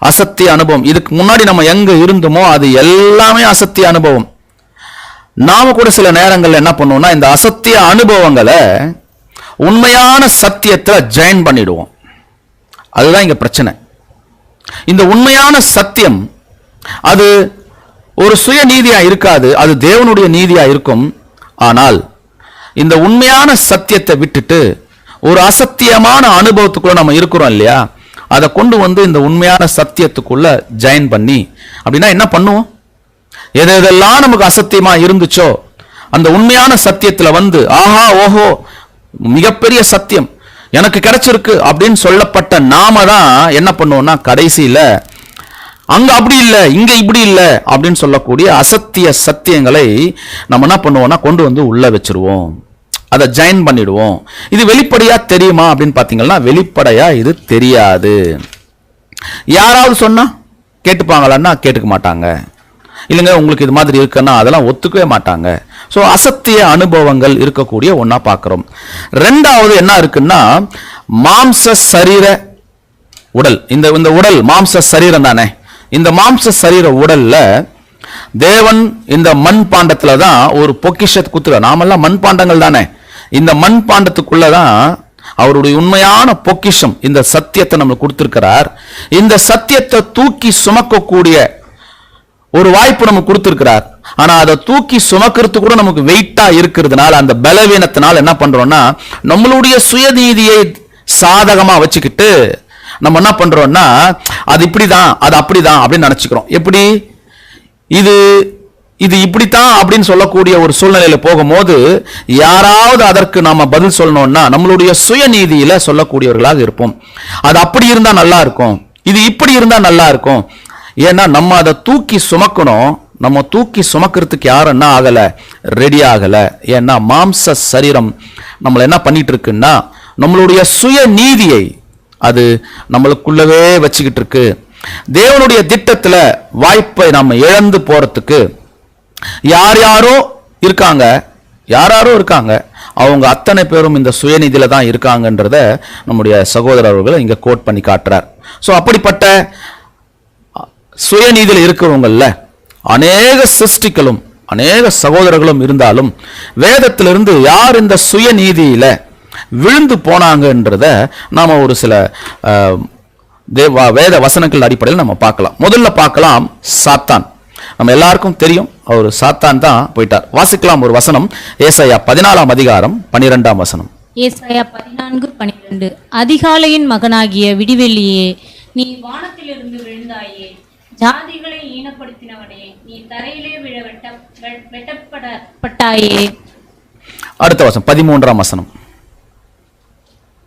அசத்திய அனுபவம், இதுக்கு முன்னாடி நம்ம எங்க இருந்தோமோ அது எல்லாமே அசத்திய அனுபவம். நாம கூட சில நேரங்கள்ல என்ன பண்ணுவோம்னா இந்த அசத்திய அனுபவங்களை உண்மையான சத்தியத்தை ஜாயின் பண்ணிடுவோம். அதுதான் இங்க பிரச்சனை. இந்த உண்மையான சத்தியம் அது ஒரு சுய நீதியா இருக்காது, அது தேவனுடைய நீதியா இருக்கும். ஆனால் இந்த உண்மையான சத்தியத்தை விட்டுட்டு ஒரு அசத்தியமான அனுபவத்துக்குள்ள நம்ம இருக்கிறோம் இல்லையா, அதை கொண்டு வந்து இந்த உண்மையான சத்தியத்துக்குள்ள ஜாயின் பண்ணி, அப்படின்னா என்ன பண்ணுவோம்? எது எதெல்லாம் நமக்கு அசத்தியமா இருந்துச்சோ அந்த உண்மையான சத்தியத்துல வந்து ஆஹா ஓஹோ மிகப்பெரிய சத்தியம் எனக்கு கிடைச்சிருக்கு அப்படின்னு சொல்லப்பட்ட நாம தான் என்ன பண்ணுவோம்னா கடைசியில அங்க அப்படி இல்லை இங்க இப்படி இல்லை அப்படின்னு சொல்லக்கூடிய அசத்திய சத்தியங்களை நம்ம என்ன பண்ணுவோம்னா கொண்டு வந்து உள்ள வச்சிருவோம், அதை ஜாயின் பண்ணிடுவோம். இது வெளிப்படையா தெரியுமா அப்படின்னு பாத்தீங்கன்னா வெளிப்படையா இது தெரியாது. யாராவது சொன்னா கேட்டுப்பாங்களான்னா கேட்டுக்க மாட்டாங்க. இல்லைங்க உங்களுக்கு இது மாதிரி இருக்குன்னா அதெல்லாம் ஒத்துக்கவே மாட்டாங்க. ஸோ அசத்திய அனுபவங்கள் இருக்கக்கூடிய ஒன்னா பார்க்கிறோம். ரெண்டாவது என்ன இருக்குன்னா மாம்ச சரீர உடல். இந்த உடல் மாம்ச சரீரம் தானே. இந்த மாம்ச சரீர உடல்ல தேவன் இந்த மண் பாண்டத்துல தான் ஒரு பொக்கிஷத்தை குத்துற. நாமெல்லாம் மண் பாண்டங்கள் தானே. இந்த மண் பாண்டத்துக்குள்ளதான் அவருடைய உண்மையான பொக்கிஷம் இந்த சத்தியத்தை நம்மளுக்கு கொடுத்திருக்கிறார். இந்த சத்தியத்தை தூக்கி சுமக்கக்கூடிய ஒரு வாய்ப்பு நமக்கு கொடுத்திருக்கிறார். ஆனா அதை தூக்கி சுமக்கிறது கூட நமக்கு வெயிட்டா இருக்கிறதுனால அந்த பலவீனத்தினால் என்ன பண்றோம்னா நம்மளுடைய சுயநீதியை சாதகமா வச்சுக்கிட்டு நம்ம என்ன பண்றோம்னா அது இப்படிதான் அது அப்படிதான் அப்படின்னு நினைச்சுக்கிறோம். எப்படி இது இது இப்படித்தான் அப்படின்னு சொல்லக்கூடிய ஒரு சூழ்நிலையில போகும்போது யாராவது அதற்கு நாம பதில் சொல்லணும்னா நம்மளுடைய சுயநீதியில சொல்லக்கூடியவர்களாக இருப்போம். அது அப்படி இருந்தா நல்லா இருக்கும், இது இப்படி இருந்தா நல்லா இருக்கும். ஏன்னா நம்ம அதை தூக்கி சுமக்கணும். நம்ம தூக்கி சுமக்கிறதுக்கு யாரும் என்ன ஆகல, ரெடி ஆகல. ஏன்னா மாம்ச சரீரம் நம்மளை என்ன பண்ணிட்டு இருக்குன்னா நம்மளுடைய சுய நீதியை அது நம்மளுக்குள்ளவே வச்சுக்கிட்டு இருக்கு. தேவனுடைய திட்டத்துல வாய்ப்பை நம்ம இழந்து போறதுக்கு யார் யாரோ இருக்காங்க. அவங்க அத்தனை பேரும் இந்த சுயநீதியில தான் இருக்காங்கன்றத நம்முடைய சகோதரர்கள் இங்க கோட் பண்ணி காட்டுறார். ஸோ அப்படிப்பட்ட சுயநீதியில் இருக்கிறவங்கல்ல அநேக சிருஷ்டிகளும் அநேக சகோதரர்களும் இருந்தாலும் வேதத்திலிருந்து யார் இந்த சுயநீதியில விழுந்து போனாங்கன்றத நாம ஒரு சில வேத வசனங்கள் அடிப்படையில் நம்ம பார்க்கலாம். முதல்ல பார்க்கலாம் சாத்தான். நம்ம எல்லாருக்கும் தெரியும் அவர் சாத்தான் தான் போயிட்டார். வாசிக்கலாம் ஒரு வசனம், ஏசாயா 14 அதிகாரம் 12 வசனம். ஏசாயா 14:12. அதிகாலையின் மகனாகிய விடிவெள்ளியே, நீ வானத்திலிருந்து விழுந்தாயே, ஜாதிகளை ஈனப்படுத்தினவனே, நீ தரையிலே விழ வெட்டப்பட்டாயே. அடுத்த வசனம் 13 வசனம்.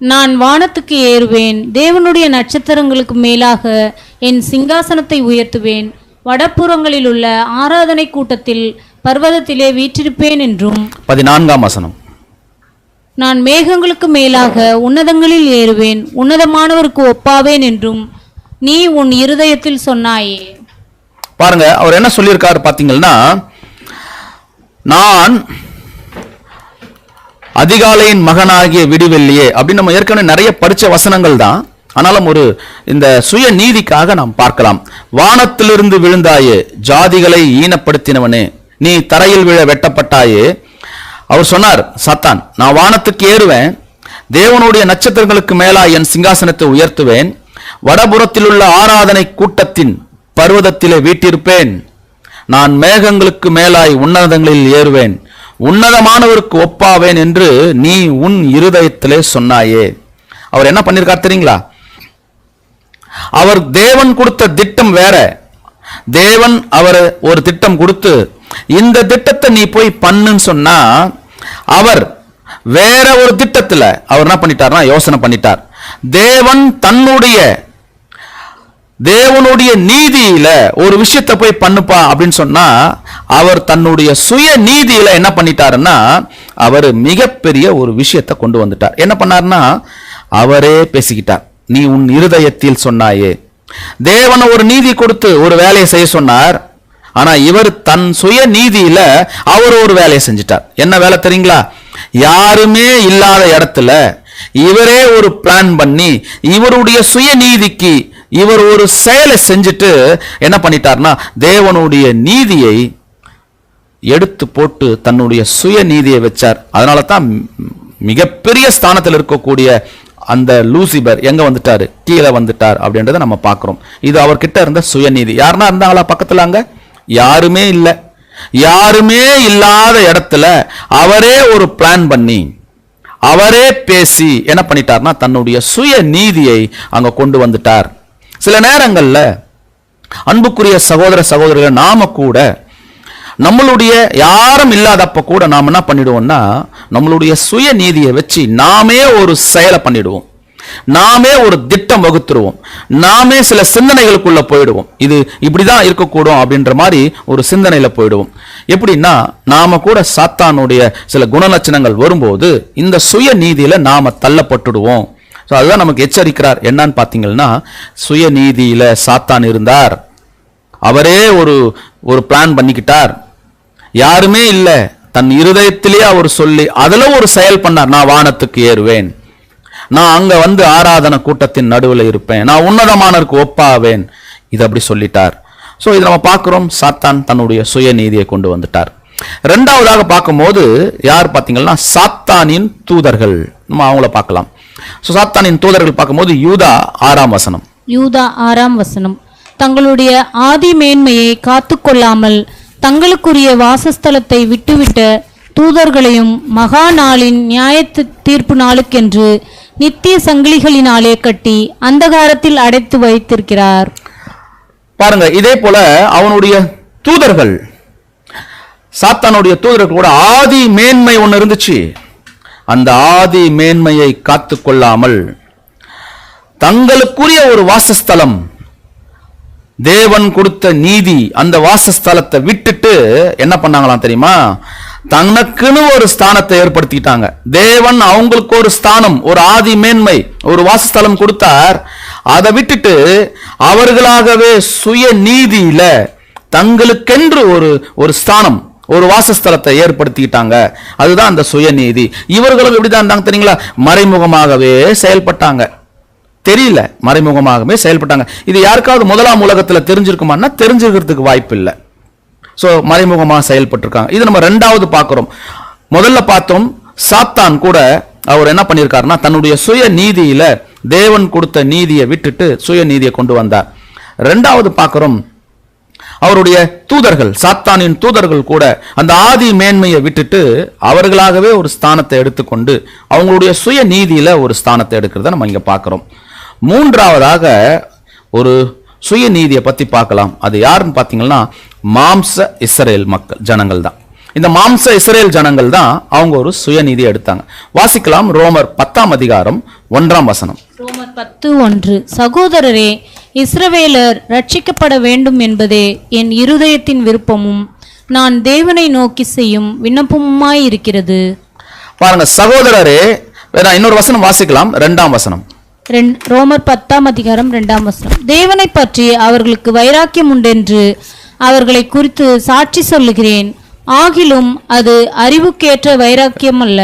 நான் வானத்துக்கு ஏறுவேன், தேவனுடைய நட்சத்திரங்களுக்கு மேலாக என் சிங்காசனத்தை உயர்த்துவேன், வடப்புறங்களில் உள்ள ஆராதனை கூட்டத்தில் பர்வதத்திலே வீற்றிருப்பேன் என்றும். 14 வசனம். நான் மேகங்களுக்கு மேலாக உன்னதங்களில் ஏறுவேன், உன்னதமானவருக்கு ஒப்பாவேன் என்றும் நீ உன் இருதயத்தில் சொன்னாயே. பாருங்க அவர் என்ன சொல்லியிருக்காரு பாத்தீங்கன்னா, நான் அதிகாலையின் மகனாகிய விடிவெள்ளியே அப்படின்னு நம்ம ஏற்கனவே நிறைய படிச்ச வசனங்கள் தான். ஆனாலும் ஒரு இந்த சுய நீதிக்காக நாம் பார்க்கலாம். வானத்திலிருந்து விழுந்தாயே, ஜாதிகளை ஈனப்படுத்தினவனே, நீ தரையில் விழ வெட்டப்பட்டாயே. அவர் சொன்னார் சாத்தான், நான் வானத்துக்கு ஏறுவேன், தேவனுடைய நட்சத்திரங்களுக்கு மேலா என் சிங்காசனத்தை உயர்த்துவேன், வடபுறத்தில் உள்ள ஆராதனை கூட்டத்தின் பர்வதத்திலே வீட்டிருப்பேன், நான் மேகங்களுக்கு மேலாய் உன்னதங்களில் ஏறுவேன், உன்னதமானவருக்கு ஒப்பாவேன் என்று நீ உன் இருதயத்திலே சொன்னாயே. அவர் என்ன பண்ணிருக்கார் தெரியுங்களா? அவர் தேவன் கொடுத்த திட்டம் வேற. தேவன் அவர் ஒரு திட்டம் கொடுத்து இந்த திட்டத்தை நீ போய் பண்ணுன்னு சொன்னா, அவர் வேற ஒரு திட்டத்துல அவர் என்ன பண்ணிட்டார்னா யோசனை பண்ணிட்டார். தேவனுடைய நீதியில ஒரு விஷயத்தை போய் பண்ணுப்பா அப்படின்னு சொன்னா, அவர் தன்னுடைய சுய நீதியில என்ன பண்ணிட்டாருன்னா அவர் மிகப்பெரிய ஒரு விஷயத்தை கொண்டு வந்துட்டார். என்ன பண்ணார்னா அவரே பேசிக்கிட்டார். நீ உன் இருதயத்தில் சொன்னாயே. தேவன் ஒரு நீதி கொடுத்து ஒரு வேலையை செய்ய சொன்னார். ஆனா இவர் தன் சுய நீதியில அவர் ஒரு வேலையை செஞ்சிட்டார். என்ன வேலை தெரியுங்களா? யாருமே இல்லாத இடத்துல இவரே ஒரு பிளான் பண்ணி இவருடைய சுய நீதிக்கு இவர் ஒரு செயலை செஞ்சுட்டு என்ன பண்ணிட்டார்னா தேவனுடைய நீதியை எடுத்து போட்டு தன்னுடைய சுய நீதியை வச்சார். அதனால தான் மிகப்பெரிய ஸ்தானத்தில் இருக்கக்கூடிய அந்த லூசிபர் எங்க வந்துட்டாரு, கீழே வந்துட்டார் அப்படின்றத நம்ம பார்க்கிறோம். இது அவர்கிட்ட இருந்த சுயநீதி. யாருன்னா இருந்தாங்களா பக்கத்துல? அங்க யாருமே இல்லை. யாருமே இல்லாத இடத்துல அவரே ஒரு பிளான் பண்ணி அவரே பேசி என்ன பண்ணிட்டார்னா தன்னுடைய சுய நீதியை அங்க கொண்டு வந்துட்டார். சில நேரங்கள்ல அன்புக்குரிய சகோதர சகோதரிகள் நாம கூட நம்மளுடைய யாரும் இல்லாதப்ப கூட நாம் என்ன பண்ணிடுவோம்னா நம்மளுடைய சுய நீதியை வச்சு நாமே ஒரு செயலை பண்ணிடுவோம், நாமே ஒரு திட்டம் வகுத்துருவோம், நாமே சில சிந்தனைகளுக்குள்ள போயிடுவோம். இது இப்படிதான் இருக்கக்கூடும் அப்படின்ற மாதிரி ஒரு சிந்தனையில போயிடுவோம். எப்படின்னா நாம கூட சாத்தானுடைய சில குணலட்சணங்கள் வரும்போது இந்த சுய நீதியில நாம தள்ளப்பட்டுடுவோம். அதுதான் நமக்கு எச்சரிக்கிறார். என்னன்னு பாத்தீங்கன்னா சுய நீதியில சாத்தான் இருந்தார், அவரே ஒரு பிளான் பண்ணிக்கிட்டார், யாருமே இல்ல, தன் இருதயத்திலேயே அவர் சொல்லி அதுல ஒரு செயல் பண்ணார். நான் வானத்துக்கு ஏறுவேன், நான் அங்க வந்து ஆராதனை கூட்டத்தின் நடுவில் இருப்பேன், நான் உன்னதமானருக்கு ஒப்பாவேன், இது அப்படி சொல்லிட்டார். சோ இது நம்ம பார்க்கிறோம், சாத்தான் தன்னுடைய சுய நீதியை கொண்டு வந்துட்டார். இரண்டாவதாக பார்க்கும்போது யார் பார்த்தீங்கன்னா சாத்தானின் தூதர்கள், நம்ம அவங்கள பார்க்கலாம். சாத்தானின் தூதர்கள் பார்க்கும்போது யூதா 6ஆம் வசனம். யூதா 6ஆம் வசனம். தங்களுடைய ஆதி மேன்மையை காத்துக்கொள்ளாமல் தங்களுக்குரிய வாசஸ்தலத்தை விட்டுவிட்ட தூதர்களையும் மகா நாளின் நியாய தீர்ப்பு நாளுக்கென்று நித்திய சங்கிலிகளினாலே கட்டி அந்தகாரத்தில் அடைத்து வைத்திருக்கிறார். பாருங்க, இதே போல அவனுடைய தூதர்கள், சாத்தானுடைய தூதர்கள் கூட ஆதி மேன்மை ஒன்று இருந்துச்சு. அந்த ஆதி மேன்மையை காத்து கொள்ளாமல் தங்களுக்குரிய ஒரு வாசஸ்தலம், தேவன் கொடுத்த நீதி, அந்த வாசஸ்தலத்தை விட்டுட்டு என்ன பண்ணாங்களாம் தெரியுமா? தனக்குன்னு ஒரு ஸ்தானத்தை ஏற்படுத்திட்டாங்க. தேவன் அவங்களுக்கு ஒரு ஸ்தானம், ஒரு ஆதி மேன்மை, ஒரு வாசஸ்தலம் கொடுத்தார். அதை விட்டுட்டு அவர்களாகவே சுய நீதியில தங்களுக்கென்று ஒரு ஸ்தானம், ஒரு வாசஸ்தலத்தை ஏற்படுத்திக்கிட்டாங்க. அதுதான் அந்த சுயநீதி. இவர்களும் எப்படிதான் இருந்தாங்க தெரியுங்களா? மறைமுகமாகவே செயல்பட்டாங்க, தெரியல, மறைமுகமாகவே செயல்பட்டாங்க. இது யாருக்காவது முதலாம் உலகத்துல தெரிஞ்சிருக்குமான்னா தெரிஞ்சுக்கிறதுக்கு வாய்ப்பு இல்லை. சோ மறைமுகமாக செயல்பட்டிருக்காங்க. இது நம்ம இரண்டாவது பார்க்கிறோம். முதல்ல பார்த்தோம், சாத்தான் கூட அவர் என்ன பண்ணியிருக்காருன்னா தன்னுடைய சுய நீதியில தேவன் கொடுத்த நீதியை விட்டுட்டு சுய நீதியை கொண்டு வந்தார். இரண்டாவது பார்க்கிறோம், அவருடைய தூதர்கள், சாத்தானின் தூதர்கள் கூட அந்த ஆதி மேன்மையை விட்டுட்டு அவர்களாகவே ஒரு ஸ்தானத்தை எடுத்துக்கொண்டு அவங்களுடைய சுய நீதியில ஒரு ஸ்தானத்தை எடுக்கிறத நம்ம இங்க பார்க்கிறோம். மூன்றாவதாக ஒரு சுய நீதியை பத்தி பார்க்கலாம். அது யாருன்னு பார்த்தீங்கன்னா மாம்ச இஸ்ரேல் மக்கள், ஜனங்கள் தான். இந்த மாம்ச இஸ்ரேல் ஜனங்கள் தான் அவங்க ஒரு சுயநீதியை எடுத்தாங்க. வாசிக்கலாம், ரோமர் 10ஆம் அதிகாரம் 1ஆம் வசனம். ரோமர் 10:1. சகோதரரே, இஸ்ரவேலர் ரட்சிக்கப்பட வேண்டும் என்பதே என் இருதயத்தின் விருப்பமும் நான் தேவனை நோக்கி செய்யும் விண்ணப்பமுமாய் இருக்கிறது. பாருங்க சகோதரரே, இன்னொரு வசனம் வாசிக்கலாம், 2ஆம் வசனம். ரோமர் 10ஆம் அதிகாரம் 2ஆம் வசனம். தேவனை பற்றி அவர்களுக்கு வைராக்கியம் உண்டென்று அவர்களை குறித்து சாட்சி சொல்லுகிறேன், ஆகிலும் அது அறிவுக்கேற்ற வைராக்கியம் அல்ல.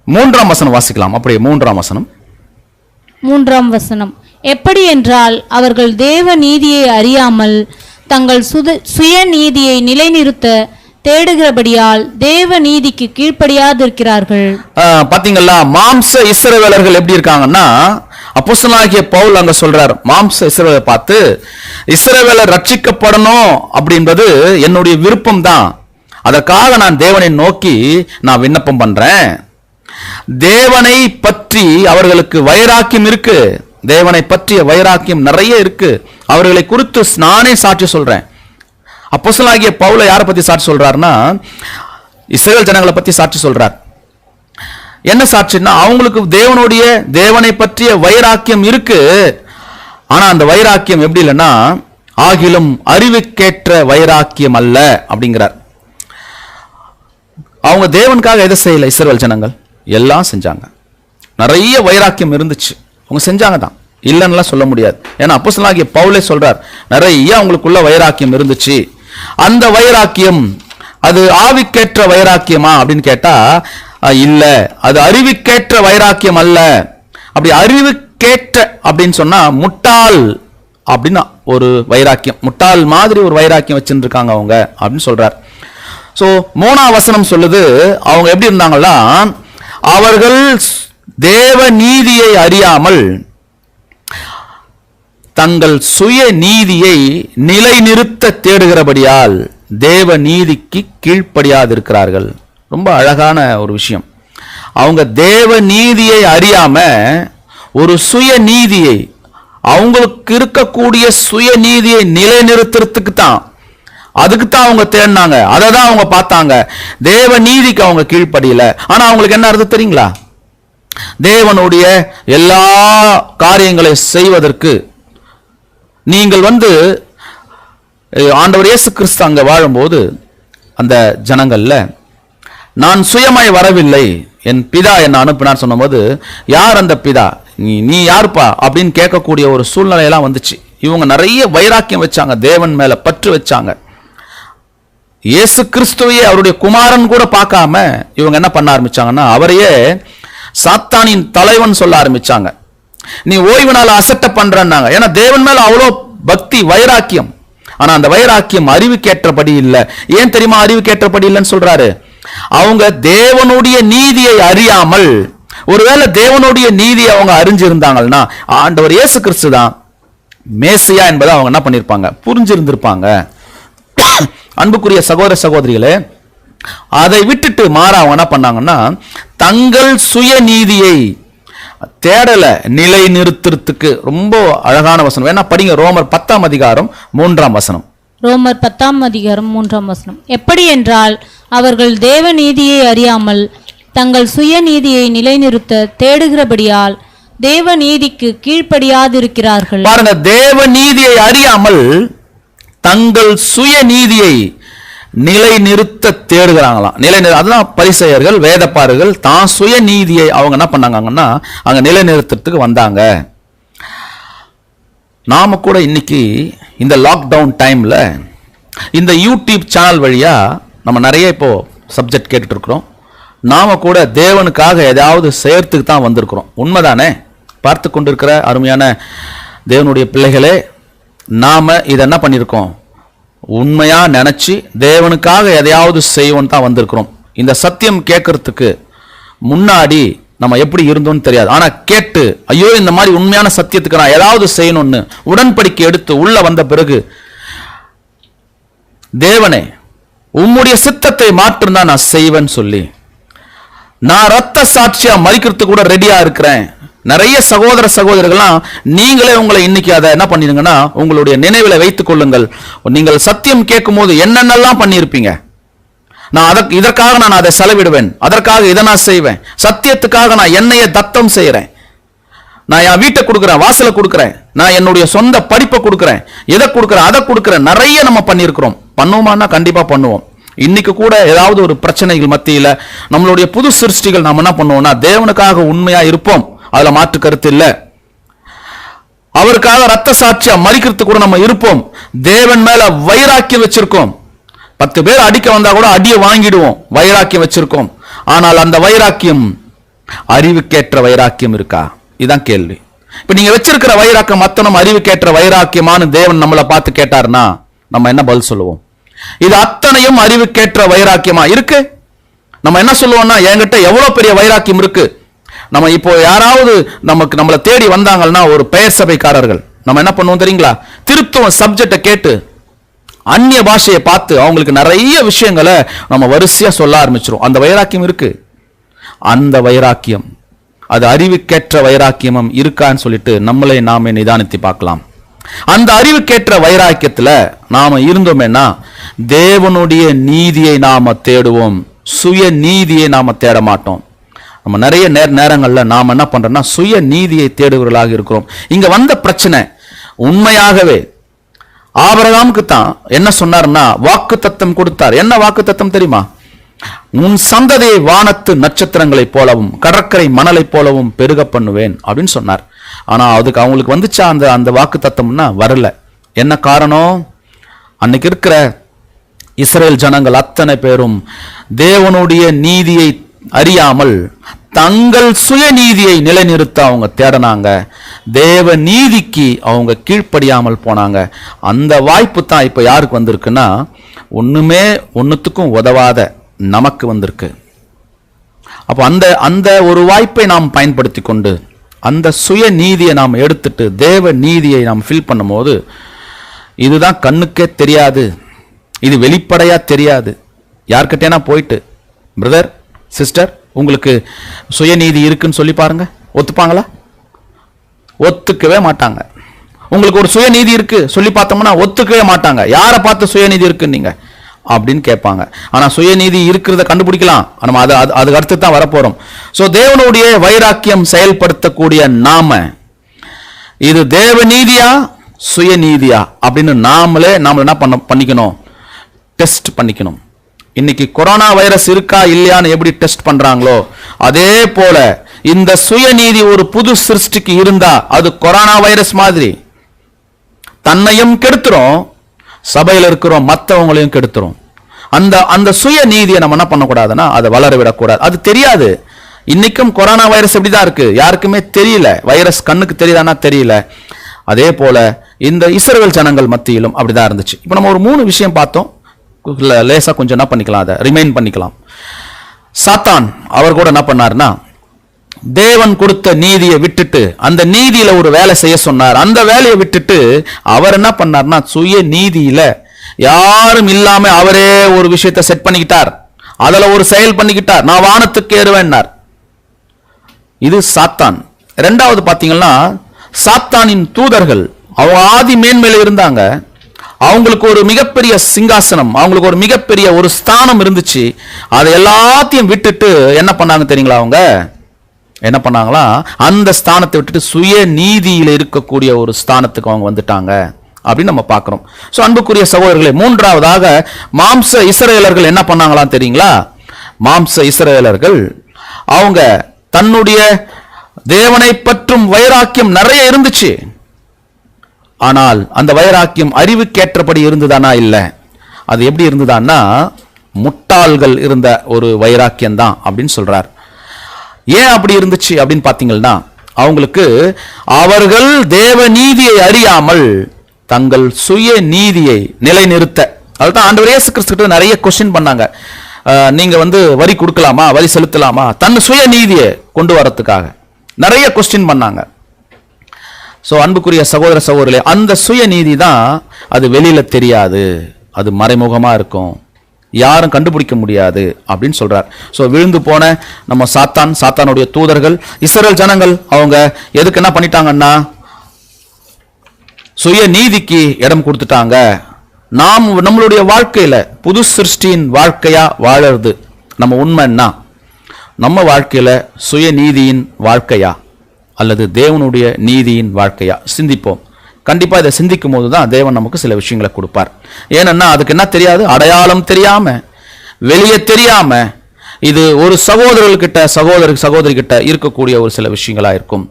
3ஆம் வசனம் வாசிக்கலாம். அப்படியே 3ஆம் வசனம். 3ஆம் வசனம். எப்படி என்றால் அவர்கள் தேவ நீதியை அறியாமல் தங்கள் சுய நீதியை நிலைநிறுத்த தேடுகிறபடியால் தேவ நீதிக்கு கீழ்ப்படியாதிருக்கிறார்கள். பாத்தீங்களா, மாம்ச இஸ்ரவேலர்கள் எப்படி இருக்காங்கன்னா, அப்போஸ்தலனாகிய பவுல் அங்க சொல்றார், மாம்ச இஸ்ரவேலை பார்த்து, இஸ்ரவேலர் ரட்சிக்கப்படணும் அப்படின்றது என்னுடைய விருப்பம் தான், அதற்காக நான் தேவனை நோக்கி நான் விண்ணப்பம் பண்றேன். தேவனை பற்றி அவர்களுக்கு வைராக்கியம் இருக்கு, தேவனை பற்றிய வைராக்கியம் நிறைய இருக்கு, அவர்களை குறித்து நானே சாட்சி சொல்றேன். அப்போஸ்தலனாகிய பவுல் யாரை பத்தி சாட்சி சொல்றாருன்னா இஸ்ரவேல் ஜனங்களை பத்தி சாட்சி சொல்றார். என்ன சாட்சின்னா, அவங்களுக்கு தேவனை பற்றிய வைராக்கியம் இருக்கு, ஆனா அந்த வைராக்கியம் எப்படி இல்லைன்னா ஆகிலும் அறிவுக்கேற்ற வைராக்கியம் அல்ல அப்படிங்கிறார். அவங்க தேவனுக்காக எதை செய்யல, இஸ்ரவேல் ஜனங்கள் எல்லாம் செஞ்சாங்க, நிறைய வைராக்கியம் இருந்துச்சு, அவங்க செஞ்சாங்க தான், இல்லைன்னா சொல்ல முடியாது. ஏன்னா அப்போஸ்தலனாகிய பவுலே சொல்றார், நிறைய அவங்களுக்குள்ள வைராக்கியம் இருந்துச்சு. அந்த வைராக்கியம் அது ஆவிக்கேற்ற வைராக்கியமா அப்படின்னு கேட்டா இல்ல, அது அறிவுக்கேற்ற வைராக்கியம் அல்ல. அப்படி அறிவுக்கேற்ற அப்படின்னு சொன்னா முட்டாள் அப்படின்னா ஒரு வைராக்கியம், முட்டாள் மாதிரி ஒரு வைராக்கியம் வச்சிருக்காங்க அவங்க அப்படின்னு சொல்றார். சோ 3ஆம் வசனம் சொல்லுது, அவங்க எப்படி இருந்தாங்கன்னா அவர்கள் தேவ நீதியை அறியாமல் தங்கள் சுய நீதியை நிலைநிறுத்த தேடுகிறபடியால் தேவ நீதிக்கு கீழ்ப்படியாதிருக்கிறார்கள். ரொம்ப அழகான ஒரு விஷயம். அவங்க தேவ நீதியை அறியாம ஒரு சுய நீதியை, அவங்களுக்கு இருக்கக்கூடிய சுய நீதியை நிலைநிறுத்துறதுக்கு தான், அதுக்கு தான் அவங்க தேடினாங்க, அதை தான் அவங்க பார்த்தாங்க. தேவ நீதிக்கு அவங்க கீழ்ப்படியல. ஆனா அவங்களுக்கு என்ன அர்த்தம் தெரியுங்களா? தேவனுடைய எல்லா காரியங்களை செய்வதற்கு நீங்கள் ஆண்டவர் இயேசு கிறிஸ்து அங்க வாழும்போது அந்த ஜனங்கள்ல, நான் சுயமாய் வரவில்லை, என் பிதா என்ன அனுப்பினார் சொன்னபோது, யார் அந்த பிதா, நீ யாருப்பா அப்படின்னு கேட்கக்கூடிய ஒரு சூழ்நிலையெல்லாம் வந்துச்சு. இவங்க நிறைய வைராக்கியம் வச்சாங்க, தேவன் மேல பற்று வச்சாங்க. இயேசு கிறிஸ்துவையே அவருடைய குமாரன் கூட பார்க்காம இவங்க என்ன பண்ண ஆரம்பிச்சாங்கன்னா, அவரையே சாத்தானின் தலைவன் சொல்ல ஆரம்பிச்சாங்க. நீ ஓய்வு நாள் அசட்டை பண்றன்னாங்க. ஏன்னா தேவன் மேல அவ்வளோ பக்தி, வைராக்கியம். ஆனா அந்த வைராக்கியம் அறிவுக்கேற்றபடி இல்லை. ஏன் தெரியுமா அறிவுக்கேற்றபடி இல்லைன்னு சொல்றாரு? அவங்க தேவனுடைய நீதியை அறியாமல், ஒருவேளை தேவனுடைய நீதியை அவங்க அறிஞ்சிருந்தாங்கன்னா ஆண்டவர் இயேசு கிறிஸ்து தான் மேசியா என்பதை அவங்க என்ன பண்ணிருப்பாங்க, புரிஞ்சிருந்திருப்பாங்க. அன்புக்குரிய சகோதர சகோதரிகளே, அதை விட்டுட்டு மாற அவங்க என்ன பண்ணாங்கன்னா, தங்கள் சுய நீதியை தேடல, நிலை நிறுத்துறதுக்கு. ரொம்ப அழகான வசனம் வேணா படிங்க, ரோமர் 10ஆம் அதிகாரம் 3ஆம் வசனம். ரோமர் 10ஆம் அதிகாரம் 3ஆம் வசனம். எப்படி என்றால், அவர்கள் தேவ நீதியை அறியாமல் தங்கள் சுய நீதியை நிலைநிறுத்த தேடுகிறபடியால் தேவ நீதிக்கு கீழ்ப்படியாதிருக்கிறார்கள். பாருங்க, தேவ நீதியை அறியாமல் தங்கள் சுய நீதியை நிலை நிறுத்த தேடுகிறாங்களாம். அதுதான் பரிசேயர்கள், வேதப்பாரர்கள் தான் சுய நீதியை அவங்க என்ன பண்ணாங்கன்னா அங்க நிலை நிறுத்தத்துக்கு வந்தாங்க. நாம கூட இன்னைக்கு இந்த லாக்டவுன் டைம்ல இந்த யூடியூப் சேனல் வழியா நம்ம நிறைய இப்போ சப்ஜெக்ட் கேட்டுட்டு இருக்கிறோம். நாம கூட தேவனுக்காக ஏதாவது செய்யறதுக்கு தான் வந்திருக்கிறோம். உண்மைதானே? பார்த்து கொண்டிருக்கிற அருமையான தேவனுடைய பிள்ளைகளே, நாம இதை என்ன பண்ணியிருக்கோம், உண்மையா நினைச்சு தேவனுக்காக எதையாவது செய்வோம் தான் வந்திருக்கிறோம். இந்த சத்தியம் கேட்கறதுக்கு முன்னாடி நம்ம எப்படி இருந்தோம்னு தெரியாது. ஆனா கேட்டு, ஐயோ இந்த மாதிரி உண்மையான சத்தியத்துக்கு நான் ஏதாவது செய்யணும்னு உடன்படிக்கை எடுத்து உள்ள வந்த பிறகு, தேவனே உம்முடைய சித்தத்தை மாற்றுனா நான் செய்வேன்னு சொல்லி, நான் ரத்த சாட்சியா மறிக்கிறதுக்கு கூட ரெடியா இருக்கிறேன். நிறைய சகோதர சகோதரர்கள்லாம் நீங்களே உங்களை இன்னைக்கு அதை என்ன பண்ணிருங்கன்னா உங்களுடைய நினைவில் வைத்துக் கொள்ளுங்கள். நீங்கள் சத்தியம் கேட்கும் போது என்னென்னலாம் பண்ணியிருப்பீங்க. நான் இதற்காக நான் அதை செலவிடுவேன், அதற்காக இதை நான் செய்வேன், சத்தியத்துக்காக நான் என்னைய தத்தம் செய்யறேன், நான் என் வீட்டை கொடுக்குறேன், வாசலை கொடுக்குறேன், நான் என்னுடைய சொந்த படிப்பை கொடுக்குறேன், இதை கொடுக்குறேன், அதை கொடுக்குறேன். நிறைய நம்ம பண்ணியிருக்கிறோம். பண்ணுவோமான்னா கண்டிப்பா பண்ணுவோம். இன்னைக்கு கூட ஏதாவது ஒரு பிரச்சனைகள் மத்தியில நம்மளுடைய புது சிருஷ்டிகள் நம்ம என்ன பண்ணுவோம்னா தேவனுக்காக உண்மையா இருப்போம், அதுல மாற்று கருத்து இல்ல. அவருக்காக ரத்த சாட்சியா மறிக்கிறதுக்கு கூட நம்ம இருப்போம். தேவன் மேல வைராக்கியம் வச்சிருக்கோம். 10 பேர் அடிக்க வந்தா கூட அடியை வாங்கிடுவோம், வைராக்கியம் வச்சிருக்கோம். ஆனால் அந்த வைராக்கியம் அறிவுக்கேற்ற வைராக்கியம் இருக்கா? இதான் கேள்வி. இப்ப நீங்க வச்சிருக்கிற வைராக்கியம் அத்தனம் அறிவுக்கேற்ற வைராக்கியமான தேவன் நம்மளை பார்த்து கேட்டார்னா நம்ம என்ன பதில் சொல்லுவோம்? இது அத்தனையும் அறிவுக்கேற்ற வைராக்கியமா இருக்கு? நம்ம என்ன சொல்லுவோம்னா, என்கிட்ட எவ்வளவு பெரிய வைராக்கியம் இருக்கு. நம்ம இப்போ யாராவது நம்மளை தேடி வந்தாங்கன்னா, ஒரு பெயர் சபைக்காரர்கள், நம்ம என்ன பண்ணுவோம் தெரியுங்களா? திருத்துவம் சப்ஜெக்டை கேட்டு அந்நிய பாஷையை பார்த்து அவங்களுக்கு நிறைய விஷயங்களை நம்ம வரிசையா சொல்ல ஆரம்பிச்சிரும். அந்த வைராக்கியம் இருக்கு. அந்த வைராக்கியம் அது அறிவுக்கேற்ற வைராக்கியமும் இருக்கான்னு சொல்லிட்டு நம்மளை நாமே நிதானித்து பார்க்கலாம். அந்த அறிவுக்கேற்ற வைராக்கியத்துல நாம இருந்தோமேனா தேவனுடைய நீதியை நாம தேடுவோம், சுய நீதியை நாம தேட மாட்டோம். நம்ம நிறைய நேரங்கள்ல நாம என்ன பண்றோம்னா சுய நீதியை தேடுவர்களாக இருக்கிறோம். இங்க வந்த பிரச்சனை உண்மையாகவே ஆபிரகாமுக்கு தான் என்ன சொன்னார்னா வாக்கு தத்தம் கொடுத்தார். என்ன வாக்கு தத்தம் தெரியுமா? உன் சந்ததியை வானத்து நட்சத்திரங்களை போலவும் கடற்கரை மணலை போலவும் பெருக பண்ணுவேன் அப்படின்னு சொன்னார். ஆனா அதுக்கு அவங்களுக்கு வந்துச்சா அந்த வாக்கு தத்தம்னா வரல. என்ன காரணம்? அன்னைக்கு இருக்கிற இஸ்ரேல் ஜனங்கள் அத்தனை பேரும் தேவனுடைய நீதியை அறியாமல் தங்கள் சுய நீதியை நிலைநிறுத்த அவங்க தேடினாங்க. தேவ நீதிக்கு அவங்க கீழ்ப்படியாமல் போனாங்க. அந்த வாய்ப்பு தான் இப்ப யாருக்கு வந்திருக்குன்னா ஒன்னுத்துக்கும் உதவாத நமக்கு வந்திருக்கு. அப்போ அந்த ஒரு வாய்ப்பை நாம் பயன்படுத்தி கொண்டு அந்த சுய நீதியை நாம் எடுத்துட்டு தேவ நீதியை நாம் ஃபில் பண்ணும்போது, இதுதான் கண்ணுக்கே தெரியாது, இது வெளிப்படையா தெரியாது. யார்கிட்டேனா போயிட்டு, பிரதர் சிஸ்டர் உங்களுக்கு சுயநீதி இருக்குன்னு சொல்லி பாருங்க, ஒத்துப்பாங்களா? ஒத்துக்கவே மாட்டாங்க. உங்களுக்கு ஒரு சுயநீதி இருக்கு சொல்லி பார்த்தோம்னா ஒத்துக்கவே மாட்டாங்க. யாரை பார்த்து சுயநீதி இருக்குன்னு நீங்க அப்படின்னு கேட்பாங்க. ஆனா சுயநீதி இருக்கிறத கண்டுபிடிக்கலாம். நம்ம அதுக்கு அடுத்து தான் வரப்போறோம். சோ தேவனுடைய வைராக்கியம் செயல்படுத்தக்கூடிய நாம இது தேவநீதியா சுயநீதியா அப்படின்னு நாம என்ன பண்ணிக்கணும்? டெஸ்ட் பண்ணிக்கணும். இன்னைக்கு கொரோனா வைரஸ் இருக்கா இல்லையான்னு எப்படி டெஸ்ட் பண்றாங்களோ அதே போல இந்த சுயநீதி ஒரு புது சிருஷ்டிக்கு இருந்தா அது கொரோனா வைரஸ் மாதிரி தன்னையும் கெடுத்துரும், சபையில் இருக்கிறோம் மற்றவங்களையும் கெடுத்துரும். அந்த சுயநீதியை நம்ம என்ன பண்ணக்கூடாதுன்னா அதை வளர விடக்கூடாது. அது தெரியாது. இன்னைக்கும் கொரோனா வைரஸ் எப்படிதான் இருக்கு, யாருக்குமே தெரியல. வைரஸ் கண்ணுக்கு தெரியுதானா தெரியல. அதே போல இந்த இஸ்ரவேல் ஜனங்கள் மத்தியிலும் அப்படிதான் இருந்துச்சு. இப்போ நம்ம ஒரு 3 விஷயம் பார்த்தோம். லேசா கொஞ்சம் என்ன பண்ணிக்கலாம், அதை ரிமைண்ட் பண்ணிக்கலாம். சாத்தான் அவர் கூட என்ன பண்ணாருன்னா தேவன் கொடுத்த நீதியை விட்டுட்டு அந்த நீதியில ஒரு வேலை செய்ய சொன்னார். அந்த வேலையை விட்டுட்டு அவர் என்ன பண்ணார்னா சுய நீதியில யாரும் இல்லாம அவரே ஒரு விஷயத்தை செட் பண்ணிக்கிட்டார். அதுல ஒரு செயல் பண்ணிக்கிட்டார். நான் வானத்துக்கு ஏறுவேன்னார். இது சாத்தான். இரண்டாவது பாத்தீங்கன்னா சாத்தானின் தூதர்கள் அவங்க ஆதி மேன்மையில இருந்தாங்க. அவங்களுக்கு ஒரு மிகப்பெரிய சிங்காசனம், அவங்களுக்கு ஒரு மிகப்பெரிய ஒரு ஸ்தானம் இருந்துச்சு. அதை எல்லாத்தையும் விட்டுட்டு என்ன பண்ணாங்க தெரியுங்களா? அவங்க என்ன பண்ணாங்களா, அந்த ஸ்தானத்தை விட்டுட்டு சுய நீதியில இருக்கக்கூடிய ஒரு ஸ்தானத்துக்கு அவங்க வந்துட்டாங்க அப்படின்னு நம்ம பார்க்கிறோம். சோ அன்புக்குரிய சகோதரர்களே, மூன்றாவதாக மாம்ச இஸ்ரவேலர்கள் என்ன பண்ணாங்களாம் தெரியுங்களா? மாம்ச இஸ்ரவேலர்கள் அவங்க தன்னுடைய தேவனை பற்றும் வைராக்கியம் நிறைய இருந்துச்சு. ஆனால் அந்த வைராக்கியம் அறிவுக்கேற்றபடி இருந்ததானா? இல்ல. அது எப்படி இருந்ததான்னா முட்டாள்கள் இருந்த ஒரு வைராக்கியம் தான் அப்படின்னு சொல்றார். ஏன் அப்படி இருந்துச்சு அப்படின்னு பாத்தீங்கன்னா அவங்களுக்கு அவர்கள் தேவ நீதியை அறியாமல் தங்கள் சுய நீதியை நிலைநிறுத்த, அதுதான் ஆண்டவர் இயேசு கிறிஸ்து நிறைய கொஸ்டின் பண்ணாங்க. நீங்க வரி கொடுக்கலாமா, வரி செலுத்தலாமா, தன் சுய நீதியை கொண்டு வரதுக்காக நிறைய கொஸ்டின் பண்ணாங்க. சோ அன்புக்குரிய சகோதர சகோதரர்களே, அந்த சுய நீதி தான் அது வெளியில தெரியாது, அது மறைமுகமா இருக்கும், யாரும் கண்டுபிடிக்க முடியாது அப்படின்னு சொல்றார். சோ விழுந்து போன நம்ம சாத்தானுடைய தூதர்கள் இஸ்ரவேல் ஜனங்கள் அவங்க எதுக்கு என்ன பண்ணிட்டாங்கன்னா சுய நீதிக்கு இடம் கொடுத்துட்டாங்க. நாம் நம்மளுடைய வாழ்க்கையில புது சிருஷ்டியின் வாழ்க்கையா வாழறது நம்ம உண்மைன்னா நம்ம வாழ்க்கையில சுய நீதியின் வாழ்க்கையா அல்லது தேவனுடைய நீதியின் வாழ்க்கையா சிந்திப்போம். கண்டிப்பா இதை சிந்திக்கும் போதுதான் தேவன் நமக்கு சில விஷயங்களை கொடுப்பார். ஏன்னா அதுக்கு என்ன தெரியாது, அடையாளம் தெரியாம வெளியே தெரியாம இது ஒரு சகோதரி கிட்ட இருக்கக்கூடிய ஒரு சில விஷயங்களா இருக்கும்.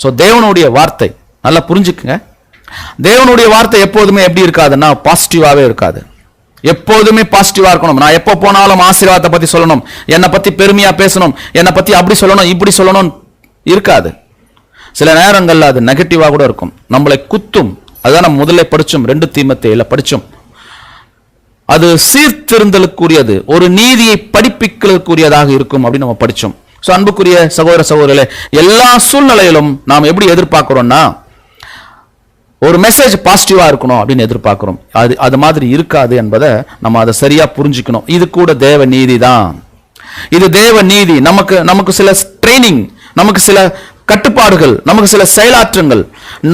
சோ தேவனுடைய வார்த்தை நல்லா புரிஞ்சுக்குங்க. தேவனுடைய வார்த்தை எப்போதுமே எப்படி இருக்காதுன்னா பாசிட்டிவாவே இருக்காது. எப்போதுமே பாசிட்டிவா இருக்கணும். நான் எப்போ போனாலும் ஆசீர்வாதத்தை பத்தி சொல்லணும், என்னை பத்தி பெருமையா பேசணும், என்னை பத்தி அப்படி சொல்லணும் இப்படி சொல்லணும் இருக்காது. சில நேரங்கள்ல அது நெகட்டிவா கூட இருக்கும், நம்மளை குத்தும். அதுதான் நம்ம முதல்ல படிச்சோம், 2 தீமோத்தேயுல படிச்சோம். அது சீர்திருந்தலுக்குரியது, ஒரு நீதியை படிப்பிக்கலுக்குரியதாக இருக்கும் அப்படின்னு நம்ம படிச்சோம். சோ அன்புக்குரிய சகோதர சகோதரர்களே, எல்லா சூழ்நிலையிலும் நாம் எப்படி எதிர்பார்க்கிறோம்னா ஒரு மெசேஜ் பாசிட்டிவா இருக்கணும் அப்படின்னு எதிர்பார்க்கிறோம். அது மாதிரி இருக்காது என்பதை நம்ம அதை சரியா புரிஞ்சுக்கணும். இது கூட தேவ நீதி தான். இது தேவ நீதி. நமக்கு சில ட்ரைனிங், நமக்கு சில கட்டுப்பாடுகள், நமக்கு சில செயலாற்றங்கள்,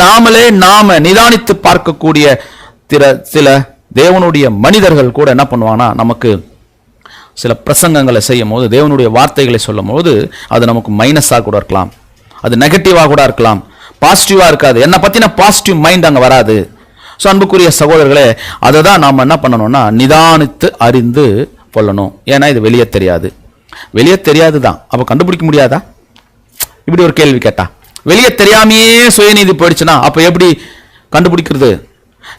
நாம நிதானித்து பார்க்கக்கூடிய சில தேவனுடைய மனிதர்கள் கூட என்ன பண்ணுவாங்கன்னா நமக்கு சில பிரசங்கங்களை செய்யும் போது, தேவனுடைய வார்த்தைகளை சொல்லும் போது அது நமக்கு மைனஸாக கூட இருக்கலாம், அது நெகட்டிவா கூட இருக்கலாம், பாசிட்டிவா இருக்காது. என்னை பத்தின பாசிட்டிவ் மைண்ட் அங்க வராது. ஸோ அன்புக்குரிய சகோதரர்களே, அதை தான் நாம் என்ன பண்ணணும்னா நிதானித்து அறிந்து கொள்ளணும். ஏன்னா இது வெளியே தெரியாது தான். அப்போ கண்டுபிடிக்க முடியாதா? இப்படி ஒரு கேள்வி கேட்டா, வெளியே தெரியாமையே சுயநீதி போயிடுச்சுன்னா அப்போ எப்படி கண்டுபிடிக்கிறது?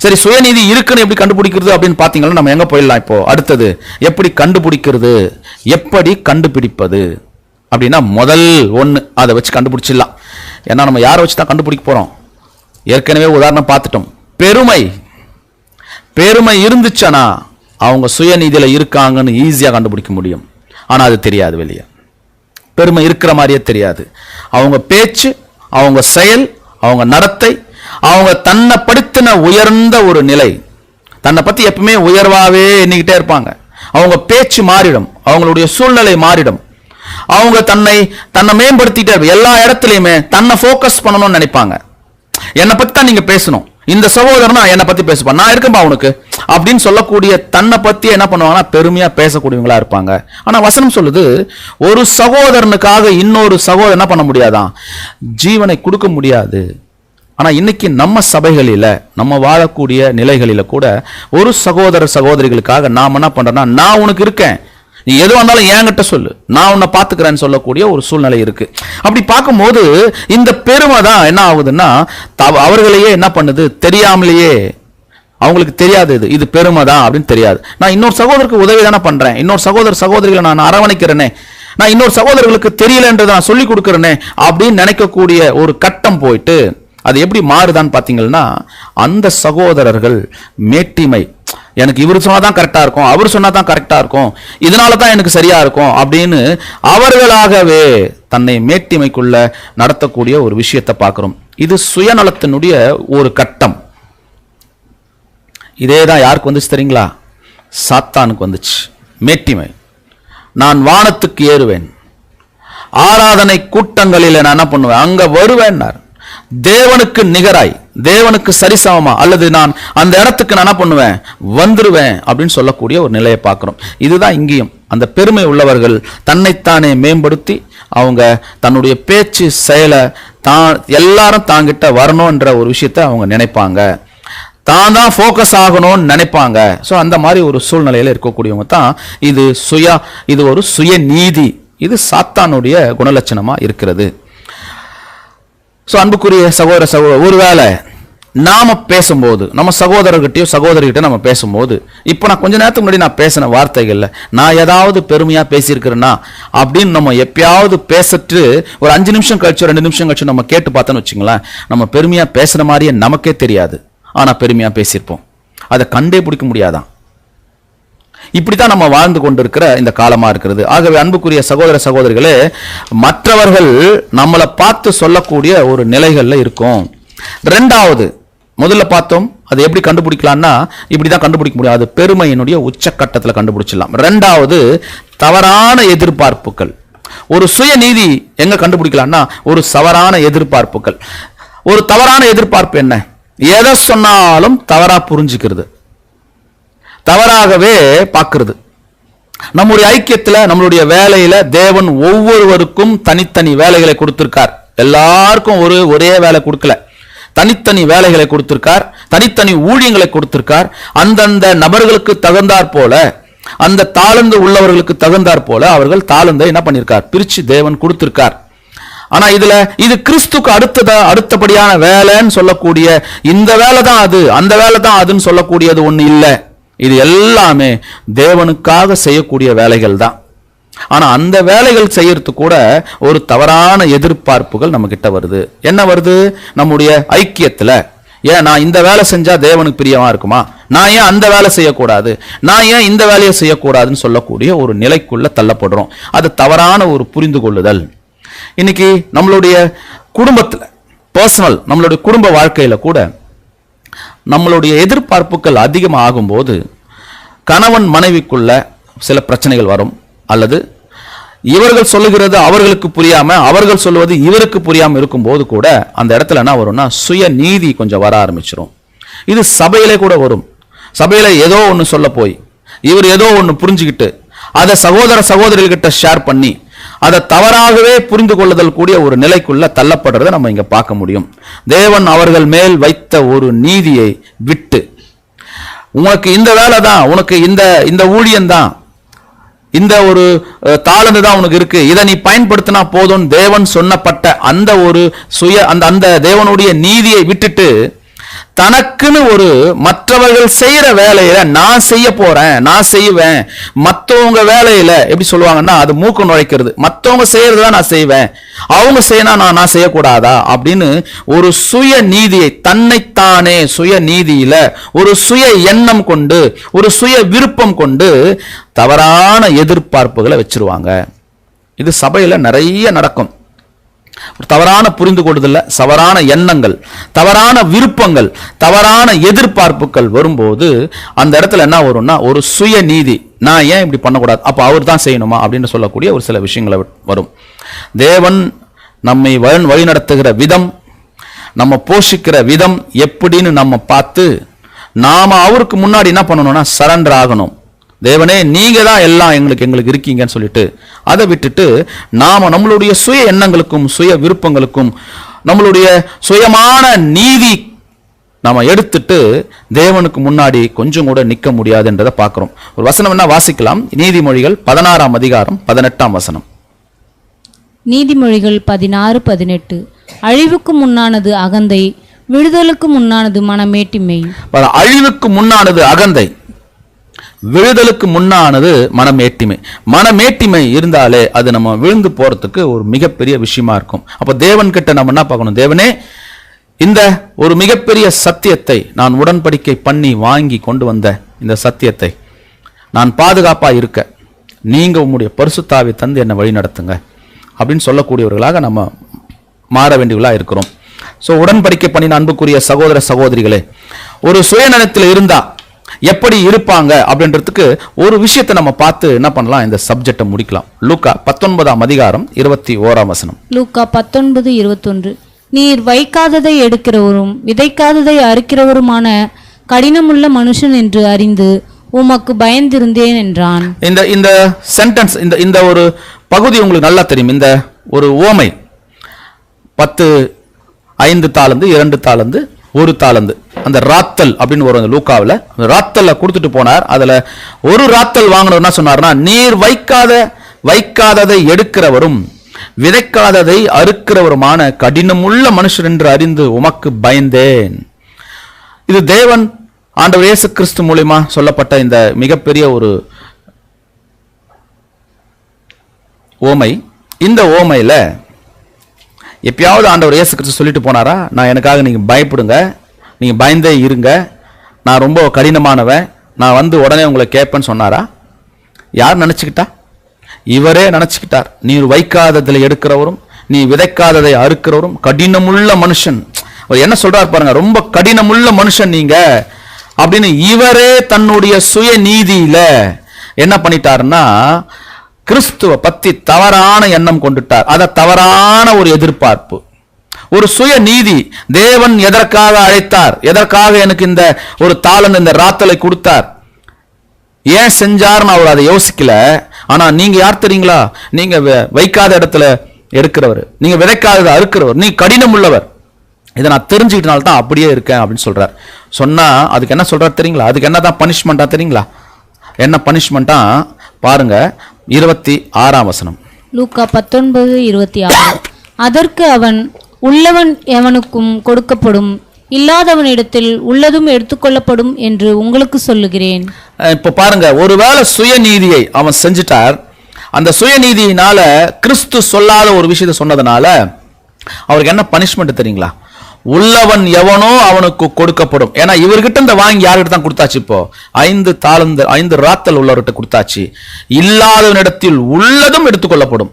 சரி, சுயநீதி இருக்குன்னு எப்படி கண்டுபிடிக்கிறது அப்படின்னு பார்த்தீங்கன்னா நம்ம எங்க போயிடலாம். இப்போ அடுத்தது எப்படி கண்டுபிடிக்கிறது, எப்படி கண்டுபிடிப்பது அப்படின்னா முதல் ஒன்று அதை வச்சு கண்டுபிடிச்சிடலாம். ஏன்னா நம்ம யாரை வச்சு தான் கண்டுபிடிக்க போறோம்? ஏற்கனவே உதாரணம் பார்த்துட்டோம். பெருமை இருந்துச்சுன்னா அவங்க சுயநீதியில இருக்காங்கன்னு ஈஸியாக கண்டுபிடிக்க முடியும். ஆனா அது தெரியாது, வெளியே பெருமை இருக்கிற மாதிரியே தெரியாது. அவங்க பேச்சு, அவங்க செயல், அவங்க நடத்தை, அவங்க தன்னை படுத்தின உயர்ந்த ஒரு நிலை, தன்னை பத்தி எப்பவுமே உயர்வாவே எண்ணிக்கிட்டே இருப்பாங்க. அவங்க பேச்சு மாறிடும், அவங்களுடைய சூழ்நிலை மாறிடும், அவங்க தன்னை மேம்படுத்திட்டே எல்லா இடத்துலயுமே தன்னை ஃபோக்கஸ் பண்ணணும்னு நினைப்பாங்க. என்னை பத்தி தான் நீங்க பேசணும், இந்த சகோதரனா என்னை பத்தி பேசுப்பா, நான் இருக்கேன்பா உனக்கு அப்படின்னு சொல்லக்கூடிய தன்னை பத்தி என்ன பண்ணுவாங்கன்னா பெருமையா பேசக்கூடியவங்களா இருப்பாங்க. ஆனா வசனம் சொல்லுது, ஒரு சகோதரனுக்காக இன்னொரு சகோதரன் என்ன பண்ண முடியாதான், ஜீவனை கொடுக்க முடியாது. ஆனா இன்னைக்கு நம்ம சபைகளில, நம்ம வாழக்கூடிய நிலைகளில கூட ஒரு சகோதரிகளுக்காக நாம் என்ன பண்றோம்னா, நான் உனக்கு இருக்கேன், நீ எது வந்தாலும் என்கிட்ட சொல்லு, நான் உன்னை பாத்துக்கிறேன்னு சொல்லக்கூடிய ஒரு சூழ்நிலை இருக்கு. அப்படி பார்க்கும்போது இந்த பெருமை தான் என்ன ஆகுதுன்னா அவர்களையே என்ன பண்ணுது, தெரியாமலேயே, அவங்களுக்கு தெரியாது இது பெருமை தான் அப்படின்னு தெரியாது. நான் இன்னொரு சகோதரருக்கு உதவி தானே பண்றேன், இன்னொரு சகோதரிகளை நான் அரவணைக்கிறேனே, நான் இன்னொரு சகோதரர்களுக்கு தெரியலன்றதை நான் சொல்லி கொடுக்கறேனே அப்படின்னு நினைக்கக்கூடிய ஒரு கட்டம் போயிட்டு அது எப்படி மாறுதான்னு பாத்தீங்கன்னா, அந்த சகோதரர்கள் மேட்டிமை, எனக்கு இவர் சொன்னாதான் கரெக்டா இருக்கும், அவர் சொன்னாதான் கரெக்டா இருக்கும், இதனாலதான் எனக்கு சரியா இருக்கும் அப்படின்னு அவர்களாகவே தன்னை மேட்டிமைக்குள்ள நடத்தக்கூடிய ஒரு விஷயத்தை பார்க்கிறோம். இது சுயநலத்தினுடைய ஒரு கட்டம். இதேதான் யாருக்கு வந்துச்சு தெரியுங்களா? சாத்தானுக்கு வந்துச்சு. மேட்டிமை. நான் வானத்துக்கு ஏறுவேன், ஆராதனை கூட்டங்களில் நான் என்ன பண்ணுவேன், அங்க வருவேன், தேவனுக்கு நிகராய், தேவனுக்கு சரிசமமா, அல்லது நான் அந்த இடத்துக்கு நான் என்ன பண்ணுவேன், வந்துருவேன் அப்படின்னு சொல்லக்கூடிய ஒரு நிலையை பார்க்கிறோம். இதுதான் இங்கேயும் அந்த பெருமை உள்ளவர்கள் தன்னைத்தானே மேம்படுத்தி அவங்க தன்னுடைய பேச்சு செயலை எல்லாரும் தாங்கிட்ட வரணும்ன்ற ஒரு விஷயத்தை அவங்க நினைப்பாங்க, தான் ஃபோக்கஸ் ஆகணும்னு நினைப்பாங்க. ஸோ அந்த மாதிரி ஒரு சூழ்நிலையில இருக்கக்கூடியவங்க தான் இது ஒரு சுய நீதி, இது சாத்தானுடைய குணலட்சணமா இருக்கிறது. ஸோ அன்புக்குரிய சகோதர ஒருவேளை நாம பேசும்போது, நம்ம சகோதரர்கிட்டயோ சகோதரிகிட்ட நம்ம பேசும்போது, இப்போ நான் கொஞ்ச நேரத்துக்கு முன்னாடி நான் பேசின வார்த்தைகள்ல நான் ஏதாவது பெருமையா பேசியிருக்கிறேன்னா அப்படின்னு நம்ம எப்பயாவது பேசிட்டு ஒரு 5 நிமிஷம் கழிச்சு 2 நிமிஷம் கழிச்சு நம்ம கேட்டு பார்த்தோன்னு வச்சுங்களேன், நம்ம பெருமையா பேசுற மாதிரியே நமக்கே தெரியாது, ஆனா பெருமையா பேசியிருப்போம். அதை கண்டே பிடிக்க முடியாதான். இப்படித்தான் நம்ம வாழ்ந்து கொண்டிருக்கிற இந்த காலமா இருக்கிறது. ஆகவே அன்புக்குரிய சகோதரிகளே, மற்றவர்கள் நம்மளை பார்த்து சொல்லக்கூடிய ஒரு நிலைகள்ல இருக்கும். ரெண்டாவது, முதல்ல பார்த்தோம் அதை எப்படி கண்டுபிடிக்கலாம்னா இப்படிதான் கண்டுபிடிக்க முடியாது, பெருமையினுடைய உச்சக்கட்டத்தில் கண்டுபிடிச்சிடலாம். ரெண்டாவது, தவறான எதிர்பார்ப்புகள். ஒரு சுயநீதி எங்க கண்டுபிடிக்கலாம்னா ஒரு தவறான எதிர்பார்ப்புகள். ஒரு தவறான எதிர்பார்ப்பு என்ன, எதை சொன்னாலும் தவறா புரிஞ்சுக்கிறது, தவறாகவே பார்க்கிறது. நம்முடைய ஐக்கியத்துல, நம்மளுடைய வேலையில தேவன் ஒவ்வொருவருக்கும் தனித்தனி வேலைகளை கொடுத்திருக்கார். எல்லாருக்கும் ஒரே வேலை கொடுக்கல, தனித்தனி வேலைகளை கொடுத்திருக்கார், தனித்தனி ஊழியங்களை கொடுத்திருக்கார். அந்தந்த நபர்களுக்கு தகுந்தாற் போல, அந்த தாளந்து உள்ளவர்களுக்கு தகுந்தாற் போல அவர்கள் தாளந்தை என்ன பண்ணிருக்கார், பிரிச்சு தேவன் கொடுத்திருக்கார். ஆனா இது கிறிஸ்துக்கு அடுத்தபடியான வேலைன்னு சொல்லக்கூடிய இந்த வேலை தான் அது, அந்த வேலை தான் அதுன்னு சொல்லக்கூடியது ஒண்ணு இல்லை. இது எல்லாமே தேவனுக்காக செய்யக்கூடிய வேலைகள் தான். ஆனா அந்த வேலைகள் செய்யறது கூட ஒரு தவறான எதிர்பார்ப்புகள் நம்ம கிட்ட வருது. என்ன வருது, நம்முடைய ஐக்கியத்துல, ஏன் நான் இந்த வேலை செஞ்சா தேவனுக்கு பிரியமா இருக்குமா, நான் ஏன் அந்த வேலை செய்யக்கூடாது, நான் ஏன் இந்த வேலையை செய்யக்கூடாதுன்னு சொல்லக்கூடிய ஒரு நிலைக்குள்ள தள்ளப்படுறோம். அது தவறான ஒரு புரிந்து கொள்ளுதல். இன்னைக்கு நம்மளுடைய குடும்பத்துல, பர்சனல், நம்மளுடைய குடும்ப வாழ்க்கையில கூட நம்மளுடைய எதிர்பார்ப்புகள் அதிகமாகும் போது கணவன் மனைவிக்குள்ள சில பிரச்சனைகள் வரும். அல்லது இவர்கள் சொல்லுகிறது அவர்களுக்கு புரியாம, அவர்கள் சொல்லுவது இவருக்கு புரியாம இருக்கும் போது கூட அந்த இடத்துல என்ன வரும்னா சுய நீதி கொஞ்சம் வர ஆரம்பிச்சிடும். இது சபையிலே கூட வரும். சபையில ஏதோ ஒன்று சொல்ல போய் இவர் ஏதோ ஒன்று புரிஞ்சுக்கிட்டு அதை சகோதரிகிட்ட ஷேர் பண்ணி அதை தவறாகவே புரிந்து கொள்ளுதல் கூடிய ஒரு நிலைக்குள்ள தள்ளப்படுறதை நம்ம இங்க பார்க்க முடியும். தேவன் அவர்கள் மேல் வைத்த ஒரு நீதியை விட்டு, உனக்கு இந்த வேலை தான், உனக்கு இந்த ஊழியம் தான், இந்த ஒரு தாளந்து தான் உனக்கு இருக்கு, இதை நீ பயன்படுத்தினா போதும் தேவன் சொன்னப்பட்ட அந்த ஒரு அந்த தேவனுடைய நீதியை விட்டுட்டு தனக்குன்னு ஒரு மற்றவர்கள் செய்யற வேலையில நான் செய்ய போறேன், நான் செய்வேன், மற்றவங்க வேலையில எப்படி சொல்லுவாங்கன்னா அது மூக்கு நுழைக்கிறது, மற்றவங்க செய்யறதுதான் நான் செய்வேன், அவங்க செய்யணும் நான் செய்யக்கூடாதா அப்படின்னு ஒரு சுய நீதியை, தன்னைத்தானே சுய நீதியில ஒரு சுய எண்ணம் கொண்டு, ஒரு சுய விருப்பம் கொண்டு தவறான எதிர்பார்ப்புகளை வச்சிருவாங்க. இது சபையில நிறைய நடக்கும். தவறான புரிந்து கொள்ளுதல்ல தவறான எண்ணங்கள், தவறான விருப்பங்கள், தவறான எதிர்பார்ப்புகள் வரும்போது அந்த இடத்துல என்ன வரும்னா ஒரு சுய நீதி, நான் ஏன் இப்படி பண்ணக்கூடாது, அப்போ அவர் தான் செய்யணுமா அப்படின்னு சொல்லக்கூடிய ஒரு சில விஷயங்களை வரும். தேவன் நம்மை வழி நடத்துகிற விதம், நம்ம போஷிக்கிற விதம் எப்படின்னு நம்ம பார்த்து நாம அவருக்கு முன்னாடி என்ன பண்ணணும்னா சரண்டர் ஆகணும். தேவனே நீங்க தான் எல்லாம் எங்களுக்கு இருக்கீங்கன்னு சொல்லிட்டு அதை விட்டுட்டு நாம நம்மளுடைய சுய எண்ணங்களுக்கும் சுய விருப்பங்களுக்கும் நம்மளுடைய சுயமான நீதி நாம எடுத்துட்டு தேவனுக்கு முன்னாடி கொஞ்சம் கூட நிற்க முடியாதுன்றதை பார்க்கிறோம். ஒரு வசனம் என்ன வாசிக்கலாம், நீதிமொழிகள் 16ஆம் அதிகாரம் 18ஆம் வசனம். நீதிமொழிகள் 16:18. அழிவுக்கு முன்னானது அகந்தை, விடுதலுக்கு முன்னானது மனமேட்டிமை. அழிவுக்கு முன்னானது அகந்தை, விழுதலுக்கு முன்னானது மனமேட்டிமை. மனமேட்டிமை இருந்தாலே அது நம்ம விழுந்து போறதுக்கு ஒரு மிகப்பெரிய விஷயமா இருக்கும். அப்ப தேவன் கிட்ட நம்ம என்ன பார்க்கணும், தேவனே இந்த ஒரு மிகப்பெரிய சத்தியத்தை நான் உடன்படிக்கை பண்ணி வாங்கி கொண்டு வந்த இந்த சத்தியத்தை நான் பாதுகாப்பா இருக்க நீங்க உங்களுடைய பரிசுத்தாவை தந்து என்னை வழி நடத்துங்க அப்படின்னு சொல்லக்கூடியவர்களாக நம்ம மாற வேண்டியவர்களா இருக்கிறோம். ஸோ உடன்படிக்கை பண்ணின அன்புக்குரிய சகோதர சகோதரிகளே, ஒரு சுயநலத்தில் இருந்தா எப்படி இருப்பாங்க அப்படின்றதுக்கு ஒரு விஷயத்தை நம்ம பார்த்து என்ன பண்ணலாம், இந்த சப்ஜெக்டை முடிக்கலாம். லூக்கா 19ஆம் அதிகாரம் 21ஆம் வசனம். லூக்கா 19:21. நீர் வைக்காததை எடுக்கிறவரும் விதைக்காததை அறுக்கிறவருமான கடினமுள்ள மனுஷன் என்று அறிந்து உமக்கு பயந்திருந்தேன் என்றான். இந்த சென்டென்ஸ், இந்த ஒரு பகுதி உங்களுக்கு நல்லா தெரியும். இந்த ஒரு ஓமை 10 5 தாலந்து 2 தாலந்து 1 தாலந்து, அந்த ராத்தல் அப்படின்னு ஒரு லூக்காவில் ராத்தல்ல கொடுத்துட்டு போனார். அதுல ஒரு ராத்தல் வாங்கினவர் சொன்னார்னா, நீர் வைக்காததை எடுக்கிறவரும் விதைக்காததை அறுக்கிறவருமான கடினமுள்ள மனுஷர் என்று அறிந்து உமக்கு பயந்தேன். இது தேவன் ஆண்டவர் இயேசு கிறிஸ்து மூலமா சொல்லப்பட்ட இந்த மிகப்பெரிய ஒரு ஓமை. இந்த ஓமையில எப்பயாவது ஆண்டவர் இயேசு கிறிஸ்து சொல்லிட்டு போனாரா, நான் எனக்காக நீங்க பயப்படுங்க, நீங்க பயந்தே இருங்க, நான் ரொம்ப கடினமானவன், நான் வந்து உடனே உங்களை கேட்பேன்னு சொன்னாரா? யார் நினைச்சுக்கிட்டா? இவரே நினைச்சுக்கிட்டார். நீர் வைக்காததில் எடுக்கிறவரும் நீ விதைக்காததை அறுக்கிறவரும் கடினமுள்ள மனுஷன். அவர் என்ன சொல்றார் பாருங்க, ரொம்ப கடினமுள்ள மனுஷன் நீங்க அப்படின்னு இவரே தன்னுடைய சுய நீதியில என்ன பண்ணிட்டாருன்னா கிறிஸ்துவ பத்தி தவறான எண்ணம் கொண்டுட்டார். அத தவறான ஒரு எதிர்பார்ப்பு, ஒரு சுய நீதி. தேவன் எதற்காக அழைத்தார், எதற்காக எனக்கு இந்த ஒரு தாளன் இந்த ராத்தலை கொடுத்தார், ஏன் செஞ்சார்னு அவர் அதை யோசிக்கல. ஆனா நீங்க யார் தெரியுங்களா, நீங்க வைக்காத இடத்துல எடுக்கிறவர், நீங்க விதைக்காததை அறுக்கிறவர், நீ கடினம் உள்ளவர், இதை நான் தெரிஞ்சுக்கிட்டனால தான் அப்படியே இருக்கேன் அப்படின்னு சொல்றார். சொன்னா அதுக்கு என்ன சொல்றாரு தெரியுங்களா, அதுக்கு என்னதான் பனிஷ்மெண்டா தெரியுங்களா? என்ன பனிஷ்மெண்டா பாருங்க, 26ஆம் வசனம். லூக்கா 19:26. அதற்கு அவன், உள்ளவன் எவனுக்கும் கொடுக்கப்படும், இல்லாதவனிடத்தில் உள்ளதும் எடுத்துக்கொள்ளப்படும் என்று உங்களுக்கு சொல்லுகிறேன். இப்ப பாருங்க, ஒருவேளை சுயநீதியை அவன் செஞ்சிட்டார். அந்த சுயநீதியினால கிறிஸ்து சொல்லாத ஒரு விஷயத்தை சொன்னதுனால அவருக்கு என்ன பனிஷ்மெண்ட் தெரியுங்களா? உள்ளவன் எவனோ அவனுக்கு கொடுக்கப்படும். ஏன்னா இவர்கிட்ட இந்த வாங்கி யார்கிட்ட தான் கொடுத்தாச்சு? இப்போ 5 தாளந்து 5 ராத்தல் உள்ளவர்கிட்ட கொடுத்தாச்சு. இல்லாதவனிடத்தில் உள்ளதும் எடுத்துக்கொள்ளப்படும்.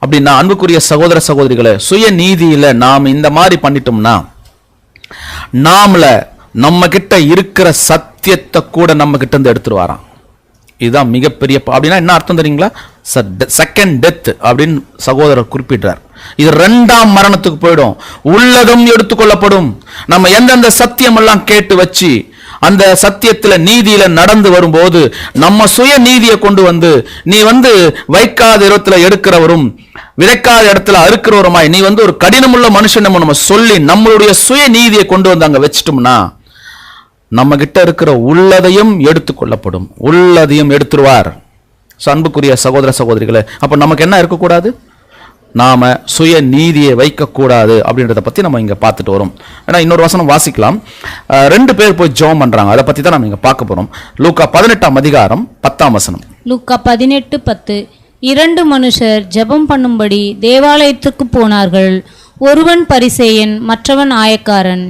அப்படின்னா அன்புக்குரிய சகோதர சகோதரிகளை, சுய நீதியில நாம் இந்த மாதிரி பண்ணிட்டோம்னா நாமல நம்ம கிட்ட இருக்கிற சத்தியத்தை கூட நம்ம கிட்ட இருந்து எடுத்துருவாராம். இதுதான் மிகப்பெரிய. அப்படின்னா என்ன அர்த்தம் தெரியுங்களா? செகண்ட் டெத் அப்படின்னு சகோதரர் குறிப்பிட்டார். இது 2ஆம் மரணத்துக்கு போயிடும். உள்ளதும் எடுத்துக்கொள்ளப்படும். நம்ம எந்தெந்த சத்தியம் எல்லாம் கேட்டு வச்சு அந்த சத்தியத்துல நீதியில நடந்து வரும்போது நம்ம சுய நீதியை கொண்டு வந்து நீ வைக்காத இடத்துல எடுக்கிறவரும் விதைக்காத இடத்துல அறுக்கிறவருமாய் நீ ஒரு கடினமுள்ள மனுஷன் நம்ம சொல்லி நம்மளுடைய சுய நீதியை கொண்டு வந்து அங்க வச்சிட்டோம்னா நம்ம கிட்ட இருக்கிற உள்ளதையும் எடுத்துக்கொள்ளப்படும். உள்ளதையும் எடுத்துருவார். அன்புக்குரிய சகோதர சகோதரிகளே, அப்ப நமக்கு என்ன இருக்கக்கூடாது? நாம சுய நீதியை வைக்கக்கூடாது அப்படின்றத பத்தி நம்ம இங்க பார்த்துட்டு வரோம். ஏன்னா இன்னொரு வசனம் வாசிக்கலாம். 2 பேர் போய் ஜெபம் பண்றாங்க, அதை பத்தி தான் நம்ம இங்க பார்க்க போறோம். லூக்கா 18ஆம் அதிகாரம் 10ஆம் வசனம். லூக்கா 18:10. 2 மனுஷர் ஜெபம் பண்ணும்படி தேவாலயத்துக்கு போனார்கள். ஒருவன் பரிசேயன், மற்றவன் ஆயக்காரன்.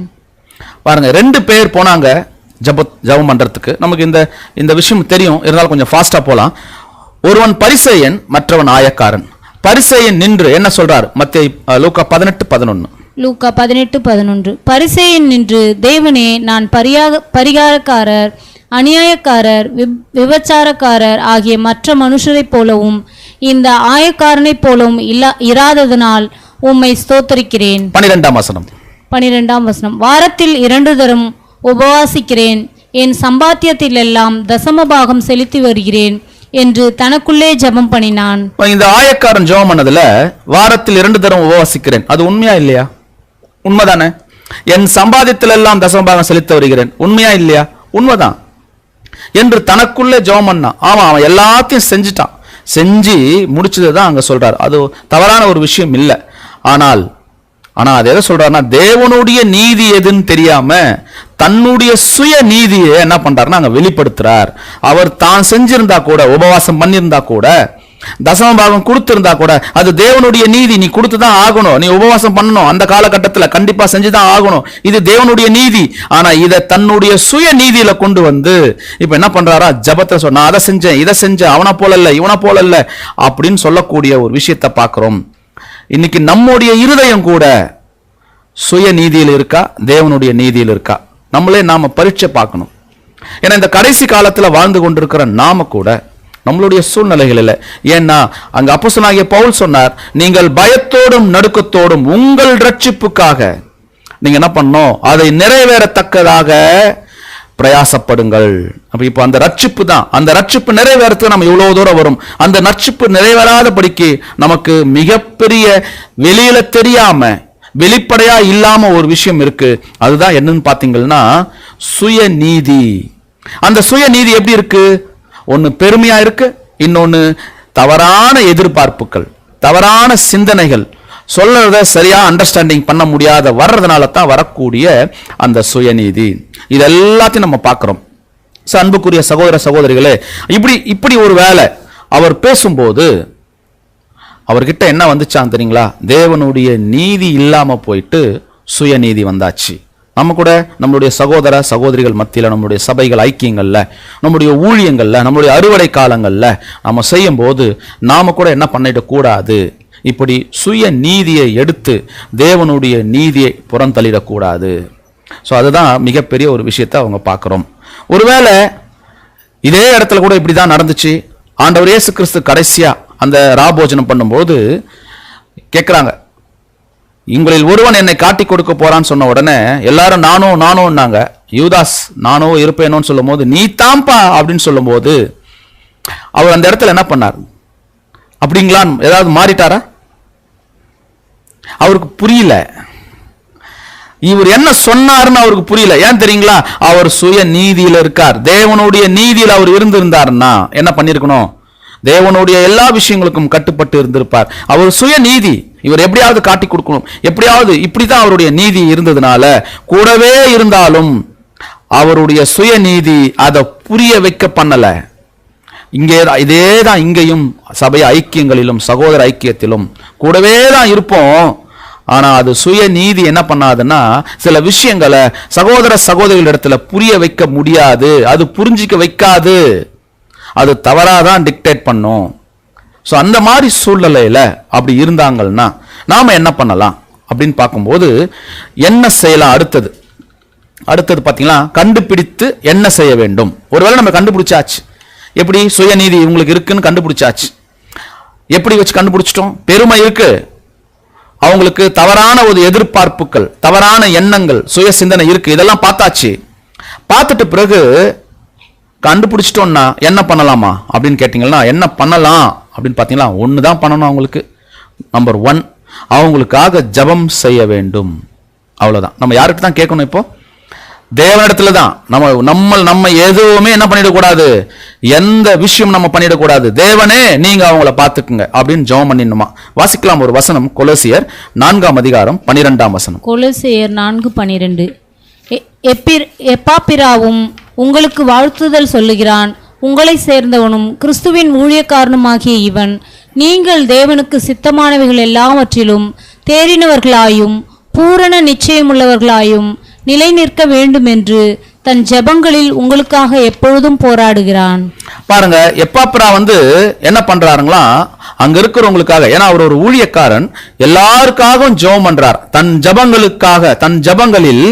பாருங்க, 2 பேர் போனாங்க ஜெபம் பண்றதுக்கு. நமக்கு இந்த விஷயம் தெரியும், இருந்தாலும் கொஞ்சம் ஃபாஸ்டா போலாம். ஒருவன் பரிசேயன், மற்றவன் ஆயக்காரன். பரிசேயன் நின்று என்ன சொல்றார்? லூக்கா 18:11. லூக்கா 18:11. பரிசேயன் நின்று, தேவனே, நான் பரிகாரக்காரர் அநியாயக்காரர், விபச்சாரக்காரர் ஆகிய மற்ற மனுஷரைப் போலவும் இந்த ஆயக்காரனைப் போலவும் இராததனால் உம்மை ஸ்தோத்தரிக்கிறேன். 12ஆம் வசனம். வாரத்தில் 2 தரம் உபவாசிக்கிறேன், என் சம்பாத்தியத்திலெல்லாம் தசமபாகம் செலுத்தி வருகிறேன் என்று தனக்குள்ளே ஜெபம் பண்ணினான். இந்த ஆயக்காரன் ஜெபம் பண்ணதுல வாரத்தில் 2 தரம் உபவாசிக்கிறேன், அது உண்மையா இல்லையா? உண்மைதானே. என் சம்பாத்தியத்திலெல்லாம் தசமபாகம் செலுத்தி வருகிறேன், உண்மையா இல்லையா? உண்மைதான் என்று தனக்குள்ளே ஜெபம் பண்ணான். ஆமா, அவன் எல்லாத்தையும் செஞ்சுட்டான். செஞ்சு முடிச்சதுதான் அங்க சொல்றாரு. அது தவறான ஒரு விஷயம் இல்லை. ஆனால் அது எதை சொல்றாருன்னா, தேவனுடைய நீதி எதுன்னு தெரியாம தன்னுடைய சுய நீதியை என்ன பண்றாருன்னா அங்க வெளிப்படுத்துறார். அவர் தான் செஞ்சிருந்தா கூட, உபவாசம் பண்ணியிருந்தா கூட, தசம பாகம் கொடுத்திருந்தா கூட, அது தேவனுடைய நீதி. நீ கொடுத்துதான் ஆகணும், நீ உபவாசம் பண்ணணும், அந்த காலகட்டத்தில் கண்டிப்பா செஞ்சுதான் ஆகணும், இது தேவனுடைய நீதி. ஆனா இதை தன்னுடைய சுய நீதியில கொண்டு வந்து இப்ப என்ன பண்றாரா, ஜபத்தை சொன்னா அதை செஞ்சேன், இதை செஞ்சேன், அவனை போல இல்ல, இவனை போல இல்ல அப்படின்னு சொல்லக்கூடிய ஒரு விஷயத்தை பார்க்கிறோம். இன்னைக்கு நம்முடைய இருதயம் கூட சுய நீதியில் இருக்கா, தேவனுடைய நீதியில் இருக்கா? நாம பரீட்சை பார்க்கணும். ஏன்னா இந்த கடைசி காலத்துல வாழ்ந்து கொண்டிருக்கிற நாம கூட நம்மளுடைய சூழ்நிலைகளில், ஏன்னா அங்க அப்போஸ்தலனாகிய பவுல் சொன்னார், நீங்கள் பயத்தோடும் நடுக்கத்தோடும் உங்கள் ரட்சிப்புக்காக நீங்க என்ன பண்ணணும், அதை நிறைவேறத்தக்கதாக பிரயாசப்படுங்கள். அப்ப இப்ப அந்த ரட்சிப்பு தான், அந்த ரட்சிப்பு நிறைவேறத்துக்கு நம்ம இவ்வளவு தூரம் வரும். அந்த ரட்சிப்பு நிறைவேறாதபடிக்கு நமக்கு மிகப்பெரிய வெளியில தெரியாம வெளிப்படையா இல்லாம ஒரு விஷயம் இருக்கு. அதுதான் என்னன்னு பாத்தீங்கன்னா சுய நீதி. அந்த சுய நீதி எப்படி இருக்கு? ஒன்னு பெருமையா இருக்கு, இன்னொன்னு தவறான எதிர்பார்ப்புகள், தவறான சிந்தனைகள், சொல்றத சரியா அண்டர்ஸ்டாண்டிங் பண்ண முடியாத வர்றதுனால தான் வரக்கூடிய அந்த சுயநீதி. இது எல்லாத்தையும் நம்ம பார்க்கிறோம். அன்புக்குரிய சகோதர சகோதரிகளே, இப்படி ஒரு வேலை அவர் பேசும்போது அவர்கிட்ட என்ன வந்துச்சான் தெரியுங்களா? தேவனுடைய நீதி இல்லாம போயிட்டு சுயநீதி வந்தாச்சு. நம்ம கூட நம்மளுடைய சகோதர சகோதரிகள் மத்தியில், நம்முடைய சபைகள் ஐக்கியங்கள்ல, நம்முடைய ஊழியங்கள்ல, நம்முடைய அறுவடை காலங்கள்ல நம்ம செய்யும் போது நாம கூட என்ன பண்ணிடக்கூடாது, இப்படி சுய நீதியை எடுத்து தேவனுடைய நீதியை புறந்தள்ளிடக்கூடாது. ஸோ அதுதான் மிகப்பெரிய ஒரு விஷயத்தை அவங்க பார்க்குறோம். ஒருவேளை இதே இடத்துல கூட இப்படி தான் நடந்துச்சு. ஆண்டவர் இயேசு கிறிஸ்து கடைசியா அந்த ராபோஜனம் பண்ணும்போது கேட்குறாங்க, உங்களில் ஒருவன் என்னை காட்டி கொடுக்க போறான்னு சொன்ன உடனே எல்லாரும் நானும்னாங்க. யூதாஸ் நானோ இருப்பேனோன்னு சொல்லும் போது, நீ தாம்பா அப்படின்னு சொல்லும் போது அவர் அந்த இடத்துல என்ன பண்ணார்? அப்படிங்களான்னு ஏதாவது மாறிட்டாரா? அவருக்கு புரியல. இவர் என்ன சொன்னாருன்னு அவருக்கு புரியல. ஏன் தெரியுங்களா? அவர் சுய நீதியில இருக்கார். தேவனுடைய நீதியில் அவர் இருந்திருந்தாருன்னா என்ன பண்ணிருக்கணும்? தேவனுடைய எல்லா விஷயங்களுக்கும் கட்டுப்பட்டு இருந்திருப்பார். அவர் சுய நீதி, இவர் எப்படியாவது காட்டி கொடுக்கணும், எப்படியாவது இப்படிதான் அவருடைய நீதி இருந்ததுனால கூடவே இருந்தாலும் அவருடைய சுய நீதி அதை புரிய வைக்க பண்ணல. இதே தான் இங்கேயும் சபை ஐக்கியங்களிலும் சகோதர ஐக்கியத்திலும் கூடவே தான் இருப்போம். ஆனா அது சுய நீதி என்ன பண்ணாதுன்னா சில விஷயங்களை சகோதர சகோதரிகளிடத்துல புரிய வைக்க முடியாது, அது புரிஞ்சிக்க வைக்காது, அது தவறாதான் டிக்டேட் பண்ணும். ஸோ அந்த மாதிரி சூழ்நிலையில அப்படி இருந்தாங்கன்னா நாம என்ன பண்ணலாம் அப்படின்னு பார்க்கும்போது என்ன செய்யலாம்? அடுத்தது பார்த்தீங்களா, கண்டுபிடித்து என்ன செய்ய வேண்டும். ஒருவேளை நம்ம கண்டுபிடிச்சாச்சு, எப்படி சுயநீதி உங்களுக்கு இருக்குன்னு கண்டுபிடிச்சாச்சு. எப்படி வச்சு கண்டுபிடிச்சிட்டோம்? பெருமை இருக்கு, அவங்களுக்கு தவறான ஒரு எதிர்பார்ப்புகள், தவறான எண்ணங்கள், சுய சிந்தனை இருக்கு, இதெல்லாம் பார்த்தாச்சு. பார்த்துட்டு பிறகு கண்டுபிடிச்சிட்டோம்னா என்ன பண்ணலாமா அப்படின்னு கேட்டீங்கன்னா, என்ன பண்ணலாம் அப்படின்னு பார்த்தீங்களா, ஒன்று தான் பண்ணணும். அவங்களுக்கு நம்பர் 1 அவங்களுக்காக ஜெபம் செய்ய வேண்டும். அவ்வளோதான். நம்ம யாருக்கு தான் கேட்கணும்? இப்போ தேவனிடத்துல தான். நம்ம எதுவுமே என்ன பண்ணிடக்கூடாது, எந்த விஷயம் நம்ம பண்ணிடக்கூடாது. தேவனே நீங்க அவங்கள பார்த்துக்குங்க அப்படின்னு ஜெபம் பண்ணிடணுமா. வாசிக்கலாம் ஒரு வசனம், கொலோசியர் 4:12. கொலோசியர் 4:12. எப்பாப்பிராவும் உங்களுக்கு வாழ்த்துதல் சொல்லுகிறான், உங்களை சேர்ந்தவனும் கிறிஸ்துவின் ஊழியக்காரனுமாகிய இவன் நீங்கள் தேவனுக்கு சித்தமானவைகள் எல்லாவற்றிலும் தேறினவர்களாயும் பூரண நிச்சயமுள்ளவர்களாயும் நிலை நிற்க வேண்டும் என்று தன் ஜெபங்களில் உங்களுக்காக எப்பொழுதும் போராடுகிறான். பாருங்க, எப்பாப்பிரா என்ன பண்றாருங்களா, அங்க இருக்கிறவங்களுக்காக, ஏன்னா அவர் ஒரு ஊழியக்காரன், எல்லாருக்காகவும் ஜெபம் பண்றார். தன் ஜெபங்களுக்காக, தன் ஜெபங்களில்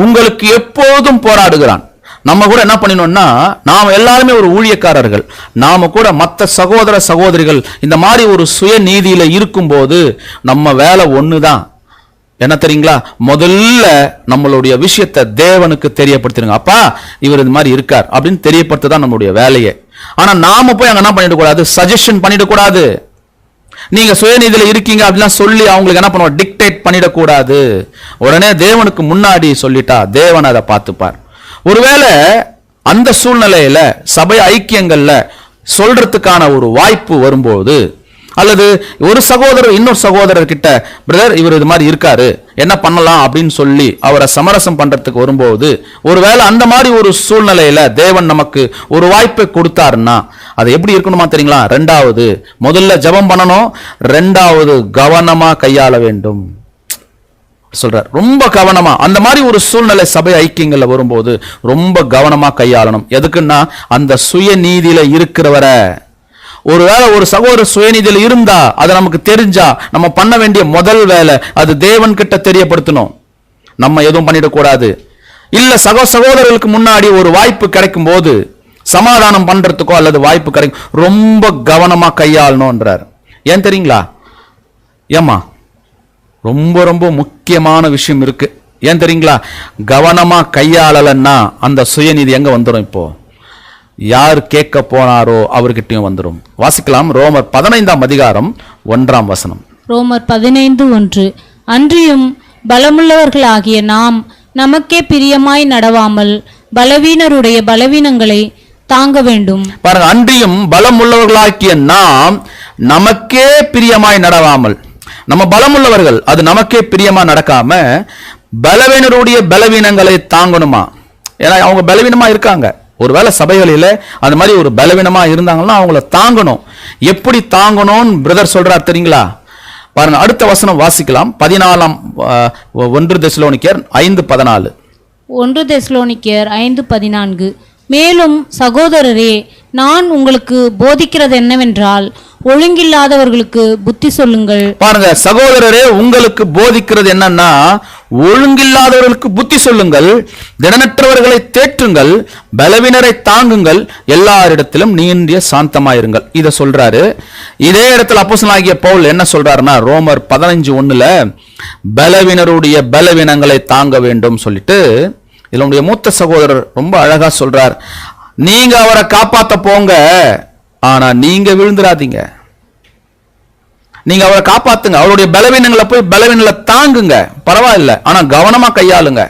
உங்களுக்கு எப்போதும் போராடுகிறான். நம்ம கூட என்ன பண்ணினோம்னா, நாம எல்லாருமே ஒரு ஊழியக்காரர்கள். நாம கூட மற்ற சகோதர சகோதரிகள் இந்த மாதிரி ஒரு சுய நீதியில இருக்கும்போது நம்ம வேலை ஒண்ணுதான். என்ன தெரியுங்களா? முதல்ல நம்மளுடைய விஷயத்தை தேவனுக்கு தெரியப்படுத்திடுங்க. அப்பா, இவர் இது மாதிரி இருக்கார் அப்படின்னு தெரியப்படுத்ததான் நம்மளுடைய வேலையே. ஆனா நாம போய் அங்க என்ன பண்ணிடக்கூடாது, சஜஷன் பண்ணிடக்கூடாது. நீங்க சுயநீதியில இருக்கீங்க அப்படின்னா சொல்லி அவங்களுக்கு என்ன பண்ணுவோம், டிக்டேட் பண்ணிடக்கூடாது. உடனே தேவனுக்கு முன்னாடி சொல்லிட்டா தேவன் அதை பார்த்துப்பார். ஒருவேளை அந்த சூழ்நிலையில சபை ஐக்கியங்கள்ல சொல்றதுக்கான ஒரு வாய்ப்பு வரும்போது, அல்லது ஒரு சகோதரர் இன்னொரு சகோதரர் கிட்ட, பிரதர் இவர் இது மாதிரி இருக்காரு, என்ன பண்ணலாம் அப்படின்னு சொல்லி அவரை சமரசம் பண்றதுக்கு வரும்போது, ஒருவேளை அந்த மாதிரி ஒரு சூழ்நிலையில தேவன் நமக்கு ஒரு வாய்ப்பை கொடுத்தாருன்னா அது எப்படி இருக்கணுமா தெரியுங்களா? ரெண்டாவது, முதல்ல ஜெபம் பண்ணணும், ரெண்டாவது கவனமா கையாள வேண்டும் சொல்றார். ரொம்ப கவனமா அந்த மாதிரி ஒரு சூழ்நிலை சபை ஐக்கியங்கள்ல வரும்போது ரொம்ப கவனமா கையாளணும். எதுக்குன்னா, அந்த சுயநீதியில இருக்கிறவரை, ஒருவேளை ஒரு சகோதரர் சுயநீதியில இருந்தா அது நமக்கு தெரிஞ்சா நம்ம பண்ண வேண்டிய முதல் வேலை அது தேவன் கிட்ட தெரியப்படுத்தணும். நம்ம எதுவும் பண்ணிடக்கூடாது. இல்ல சகோதரர்களுக்கு முன்னாடி ஒரு வாய்ப்பு கிடைக்கும் போது சமாதானம் பண்றதுக்கோ அல்லது வாய்ப்பு கிடைக்கும், ரொம்ப கவனமா கையாளணும்ன்றார். ஏன் தெரியுங்களா? ஏமா ரொம்ப ரொம்ப முக்கியமான விஷயம் இருக்கு. ஏன் தெரியுங்களா? கவனமா கையாளலன்னா அந்த சுயநீதி எங்க வந்துடும்? இப்போ யார் கேட்க போனாரோ அவர்கிட்டயும் வந்துடும். வாசிக்கலாம், ரோமர் 15 ரோமர் 15:1. அன்றியும் பலமுள்ளவர்களாகிய நாம் நமக்கே பிரியமாய் நடவாமல் பலவீனருடைய பலவீனங்களை தாங்க வேண்டும். பாருங்க, அன்றியும் பலமுள்ளவர்களாகிய நாம் நமக்கே பிரியமாய் நடவாமல், நம்ம பலமுள்ளவர்கள், அது நமக்கே பிரியமா நடக்காம பலவீனருடைய பலவீனங்களை தாங்கணுமா? ஏன்னா அவங்க பலவீனமா இருக்காங்க. ஒருவேளை சபைகளில அந்த மாதிரி ஒரு பலவீனமா இருந்தாங்கன்னா அவங்கள தாங்கணும். எப்படி தாங்கணும்னு பிரதர் சொல்றார் தெரியுங்களா? பாருங்க, அடுத்த வசனம் வாசிக்கலாம். 1 தெசலோனிக்கேயர் 5:14. 1 தெசலோனிக்கேயர் 5:14. மேலும் சகோதரரே, நான் உங்களுக்கு போதிக்கிறது என்னவென்றால் ஒழுங்கில்லாதவர்களுக்கு புத்தி சொல்லுங்கள். பாருங்க, சகோதரரே உங்களுக்கு போதிக்கிறது என்னன்னா, ஒழுங்கில்லாதவர்களுக்கு புத்தி சொல்லுங்கள், திடனற்றவர்களை தேற்றுங்கள், பலவீனரை தாங்குங்கள், எல்லாரிடத்திலும் நீண்டிய சாந்தமாயிருங்கள். இத சொல்றாரு. இதே இடத்துல அப்போஸ்தலனாகிய பவுல் என்ன சொல்றாருன்னா, ரோமர் 15:1 பலவீனருடைய பலவீனங்களை தாங்க வேண்டும் சொல்லிட்டு, இதுல உடைய மூத்த சகோதரர் ரொம்ப அழகா சொல்றார், நீங்க அவரை காப்பாத்த போங்க, ஆனா நீங்க விழுந்துடாதீங்க. நீங்க அவரை காப்பாத்துங்க, அவருடைய பலவீனங்களை போய் பலவீனங்களை தாங்குங்க, பரவாயில்ல, ஆனா கவனமா கையாளுங்க.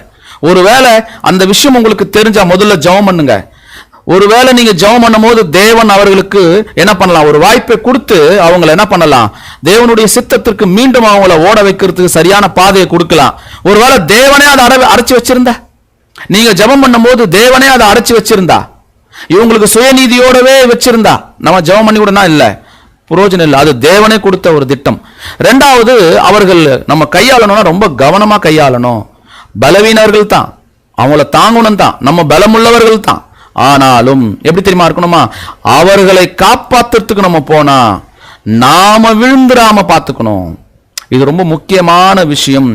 ஒருவேளை அந்த விஷயம் உங்களுக்கு தெரிஞ்சா முதல்ல ஜெபம் பண்ணுங்க. ஒருவேளை நீங்க ஜெபம் பண்ணும் போது தேவன் அவர்களுக்கு என்ன பண்ணலாம், ஒரு வாய்ப்பை கொடுத்து அவங்களை என்ன பண்ணலாம், தேவனுடைய சித்தத்திற்கு மீண்டும் அவங்கள ஓட வைக்கிறதுக்கு சரியான பாதையை கொடுக்கலாம். ஒருவேளை தேவனே அதை அடைச்சு வச்சிருந்தா, நீங்க ஜெபம் பண்ணும் போது தேவனே அதை அடைச்சு வச்சிருந்தா, இவங்களுக்கு சுயநீதியோடவே வச்சிருந்தா, நம்ம ஜெபம் பண்ணி கூடனா இல்ல, புரோஜனம் இல்லை. அது தேவனே கொடுத்த ஒரு திட்டம். ரெண்டாவது, அவர்கள் நம்ம கையாளணும்னா ரொம்ப கவனமா கையாளணும். பலவீனர்கள் தான், அவங்கள தாங்கணும் தான், நம்ம பலமுள்ளவர்கள் தான். ஆனாலும் எப்படி தெரியுமா இருக்கணுமா, அவர்களை காப்பாத்துறதுக்கு நம்ம போனா நாம விழுந்துடாம பார்த்துக்கணும். இது ரொம்ப முக்கியமான விஷயம்.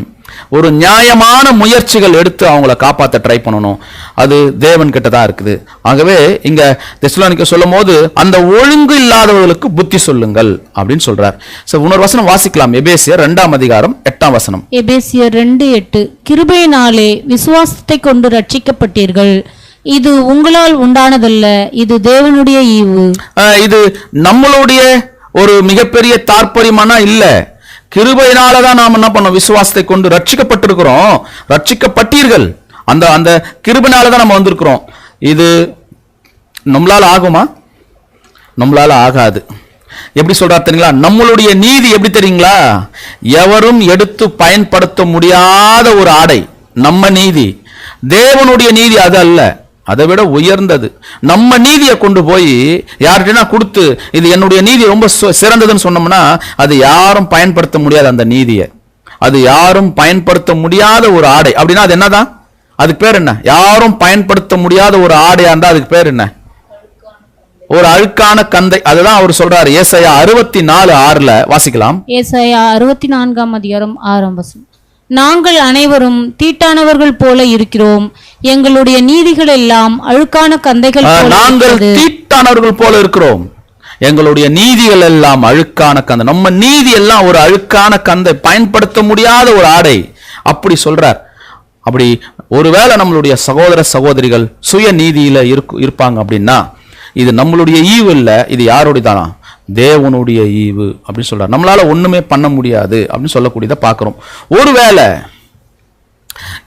ஒரு நியாயமான முயற்சிகள் எடுத்து அவங்கள காப்பாற்ற ட்ரை பண்ணணும். அது தேவன் கிட்ட தான் இருக்குது. ஆகவே இங்க தெசலோனிக்கே சொல்லும் போது அந்த ஒழுங்கு இல்லாதவர்களுக்கு புத்தி சொல்லுங்கள் அப்படின்னு சொல்றார். இன்னொரு வசனம் வாசிக்கலாம், எபேசியர் 2:8. எபேசியர் 2:8. கிருபையினாலே விசுவாசத்தை கொண்டு ரட்சிக்கப்பட்டீர்கள், இது உங்களால் உண்டானதல்ல, இது தேவனுடைய ஈவு. இது நம்மளுடைய ஒரு மிகப்பெரிய தாற்பயமானா இல்ல, கிருபையினாலதான் நாம் என்ன பண்ணோம், விசுவாசத்தை கொண்டு ரட்சிக்கப்பட்டிருக்கிறோம், ரட்சிக்கப்பட்டீர்கள். அந்த அந்த கிருபையினாலதான் நம்ம வந்திருக்கிறோம். இது நம்மளால ஆகுமா? நம்மளால ஆகாது. எப்படி சொல்றாரு தெரியுங்களா? நம்மளுடைய நீதி எப்படி தெரியுங்களா? எவரும் எடுத்து பயன்படுத்த முடியாத ஒரு ஆடை நம்ம நீதி. தேவனுடைய நீதி அது அல்ல, அதை விட உயர்ந்தது. நம்ம நீதியை கொண்டு போய் யார்கிட்டனா கொடுத்து இது என்னுடைய நீதி ரொம்ப சிறந்ததுன்னு சொன்னோம்னா அது யாரும் பயன்படுத்த முடியாது. அந்த நீதியை அது யாரும் பயன்படுத்த முடியாத ஒரு ஆடை அப்படின்னா அது என்னதான்? அதுக்கு பேர் என்ன? யாரும் பயன்படுத்த முடியாத ஒரு ஆடையா இருந்தா அதுக்கு பேர் என்ன? ஒரு அழுக்கான கந்தை. அதுதான் அவர் சொல்றாரு. ஏசாயா 64:6 வாசிக்கலாம். ஏசாயா 64:6. நாங்கள் அனைவரும் தீட்டானவர்கள் போல இருக்கிறோம். எங்களுடைய நீதிகள் எல்லாம் அழுக்கான கந்தைகள் போல நாங்கள் இருக்கிறது. தீட்டானவர்கள் போல இருக்கிறோம். எங்களுடைய நீதிகள் எல்லாம் அழுக்கான கந்தை. நம்ம நீதி எல்லாம் ஒரு அழுக்கான கந்தை, பயன்படுத்த முடியாத ஒரு ஆடை. அப்படி சொல்றார். அப்படி ஒருவேளை நம்மளுடைய சகோதர சகோதரிகள் சுய நீதியில இருப்பாங்க அப்படின்னா, இது நம்மளுடைய ஈவு இல்ல, இது யாருடைய தானா? தேவனுடைய ஈவு அப்படின்னு சொல்றார். நம்மளால ஒண்ணுமே பண்ண முடியாது அப்படின்னு சொல்லக்கூடியதை பார்க்கிறோம். ஒருவேளை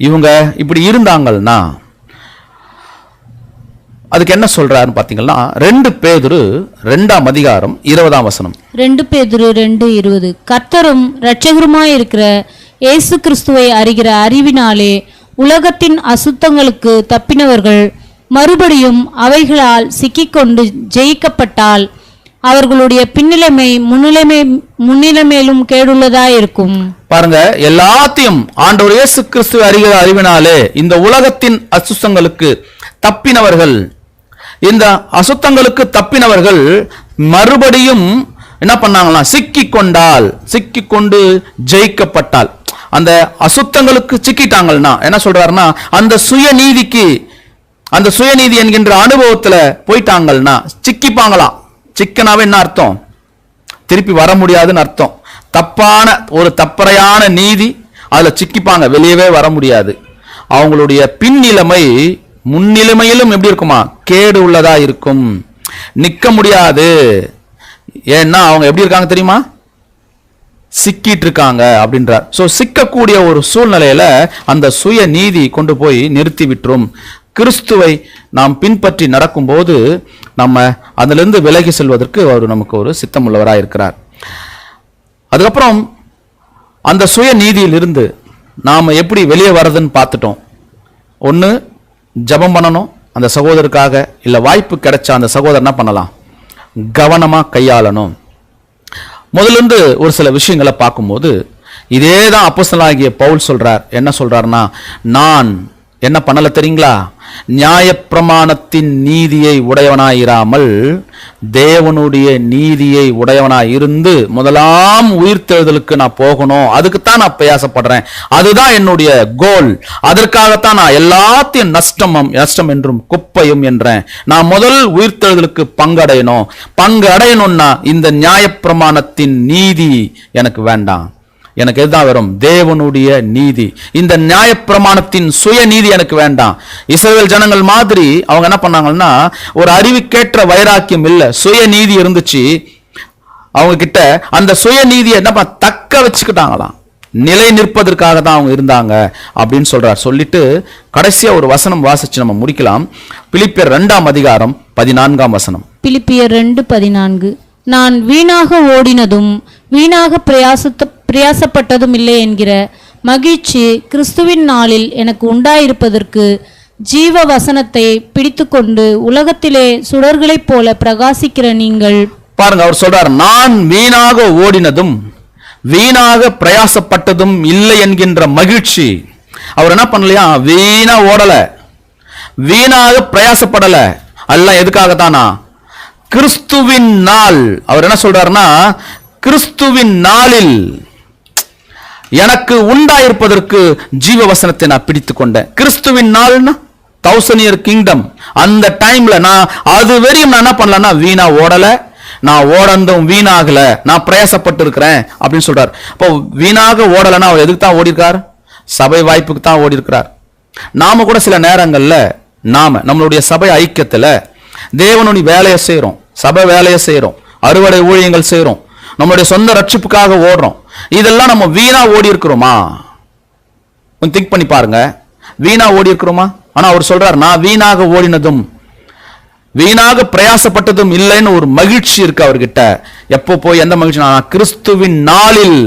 இவங்க இப்படி இருந்தாங்கன்னா அதுக்கு என்ன சொல்றாருன்னு பாத்தீங்கன்னா, 2 பேதுரு 2ஆம் அதிகாரம் 20ஆம் வசனம். 2 பேதுரு 2:20. கர்த்தரும் இரட்சகருமாய் இருக்கிற இயேசு கிறிஸ்துவை அறிகிற அறிவினாலே உலகத்தின் அசுத்தங்களுக்கு தப்பினவர்கள் மறுபடியும் அவைகளால் சிக்கிக்கொண்டு ஜெயிக்கப்பட்டால் அவர்களுடைய பின்னிலைமை முன்னிலைமையிலும் கேடுள்ளதாயிருக்கும். பாருங்க, எல்லாத்தையும் ஆண்டவர் இயேசு கிறிஸ்துவை அறிகிற அறிவினாலே இந்த உலகத்தின் அசுத்தங்களுக்கு தப்பினவர்கள், இந்த அசுத்தங்களுக்கு தப்பினவர்கள் மறுபடியும் என்ன பண்ணாங்களாம்? சிக்கிக்கொண்டு ஜெயிக்கப்பட்டால். அந்த அசுத்தங்களுக்கு சிக்கிட்டாங்கன்னா என்ன சொல்றாருன்னா, அந்த சுயநீதி என்கின்ற அனுபவத்துல போயிட்டாங்கன்னா சிக்கிப்பாங்களாம். சிக்கனாவே என்ன அர்த்தம்? திருப்பி வர முடியாதுன்னு அர்த்தம். தப்பான ஒரு தப்பறையான நீதி, அதுல சிக்கிப்பாங்க, வெளியவே வர முடியாது. அவங்களுடைய பின்னிலைமை முன்னிலைமையிலும் எப்படி இருக்குமா? கேடு உள்ளதா இருக்கும், நிக்க முடியாது. ஏன்னா அவங்க எப்படி இருக்காங்க தெரியுமா? சிக்கிட்டு இருக்காங்க அப்படின்றார். சோ சிக்கக்கூடிய ஒரு சூழ்நிலையில அந்த சுய நீதி கொண்டு போய் நிறுத்தி விட்டுரும். கிறிஸ்துவை நாம் பின்பற்றி நடக்கும்போது நம்ம அதிலிருந்து விலகி செல்வதற்கு அவர் நமக்கு ஒரு சித்தம் உள்ளவராக இருக்கிறார். அதுக்கப்புறம் அந்த சுய நீதியிலிருந்து நாம எப்படி வெளியே வர்றதுன்னு பார்த்துட்டோம். ஒன்று, ஜெபம் பண்ணணும் அந்த சகோதரருக்காக. இல்லை வாய்ப்பு கிடைச்சா அந்த சகோதரர் என்ன பண்ணலாம்? கவனமா கையாளணும். முதலிருந்து ஒரு சில விஷயங்களை பார்க்கும்போது இதே தான் அப்போஸ்தலனாகிய பவுல் சொல்றார். என்ன சொல்றாருன்னா, நான் என்ன பண்ணல தெரியுங்களா? நியாயப்பிரமாணத்தின் நீதியை உடையவனாயிராமல் தேவனுடைய நீதியை உடையவனாய் இருந்து முதலாம் உயிர்த்தெழுதலுக்கு நான் போகணும். அதுக்குத்தான் நான் பிரயாசப்படுறேன். அதுதான் என்னுடைய கோல். அதற்காகத்தான் நான் எல்லாத்தையும் நஷ்டம் என்றும் குப்பையும் என்றேன். நான் முதல் உயிர்த்தெழுதலுக்கு பங்கு அடையணும்னா இந்த நியாயப்பிரமாணத்தின் நீதி எனக்கு வேண்டாம். எனக்கு எதுதான் வரும்? தேவனுடைய நீதி. இந்த நியாயப்பிரமாணத்தின் சுய நீதி எனக்கு வேண்டாம். இஸ்ரவேல் ஜனங்கள் மாதிரி அவங்க என்ன பண்ணாங்கன்னா, ஒரு அறிவுக்கேற்ற வைராக்கியம் இல்ல, சுய நீதி இருந்துச்சு அவங்க கிட்ட. அந்த சுய நீதியை என்ன தக்க வச்சுக்கிட்டாங்களாம். நிலை நிற்பதற்காக தான் அவங்க இருந்தாங்க அப்படின்னு சொல்றார். சொல்லிட்டு கடைசியா ஒரு வசனம் வாசிச்சு நம்ம முடிக்கலாம். பிலிப்பியர் 2ஆம் அதிகாரம் 14ஆம் வசனம். பிலிப்பியர் 2:14. நான் வீணாக ஓடினதும் வீணாக பிரயாசப்பட்டதும் இல்லை என்கிற மகிழ்ச்சி கிறிஸ்துவின் நாளில் எனக்கு உண்டாயிருப்பதற்கு ஜீவ வசனத்தை பிடித்துக்கொண்டு உலகத்திலே சுடர்களைப் போல பிரகாசிக்கிற நீங்கள். பாருங்க, அவர் சொல்றார், நான் வீணாக ஓடினதும் வீணாக பிரயாசப்பட்டதும் இல்லை என்கின்ற மகிழ்ச்சி. அவர் என்ன பண்ணலையா? வீணா ஓடல, வீணாக பிரயாசப்படல. எல்லாம் எதுக்காகத்தானா? கிறிஸ்துவின் நாள். அவர் என்ன சொல்றாருன்னா, கிறிஸ்துவின் நாளில் எனக்கு உண்டாயிருப்பதற்கு ஜீவ வசனத்தை நான் பிடித்து கொண்டேன். கிறிஸ்துவின் நாள்னா 1000 year கிங்டம். அந்த டைம்ல நான் அது வரையும் நான் என்ன பண்ணலன்னா வீணா ஓடல, நான் ஓடந்தும் வீணாகல, நான் பிரயாசப்பட்டு இருக்கிறேன் அப்படின்னு சொல்றார். அப்போ வீணாக ஓடலைன்னா அவர் எதுக்கு தான் ஓடி இருக்கார்? சபை வாய்ப்புக்கு தான் ஓடி இருக்கிறார். நாம கூட சில நேரங்கள்ல நம்மளுடைய சபை ஐக்கியத்துல தேவனுடைய வேலையை செய்யறோம், சபை வேலையை செய்யறோம், அறுவடை ஊழியங்கள் செய்யறோம், நம்மளுடைய சொந்த ரட்சிப்புக்காக ஓடுறோம். இதெல்லாம் நம்ம வீணா ஓடி இருக்கிறோமா? கொஞ்சம் திங்க் பண்ணி பாருங்க. வீணா ஓடி இருக்கிறோமா? ஆனா அவர் சொல்றார், நான் வீணாக ஓடினதும் வீணாக பிரயாசப்பட்டதும் இல்லைன்னு ஒரு மகிழ்ச்சி இருக்கு அவர்கிட்ட. எப்போ போய் எந்த மகிழ்ச்சி? நான் கிறிஸ்துவின் நாளில்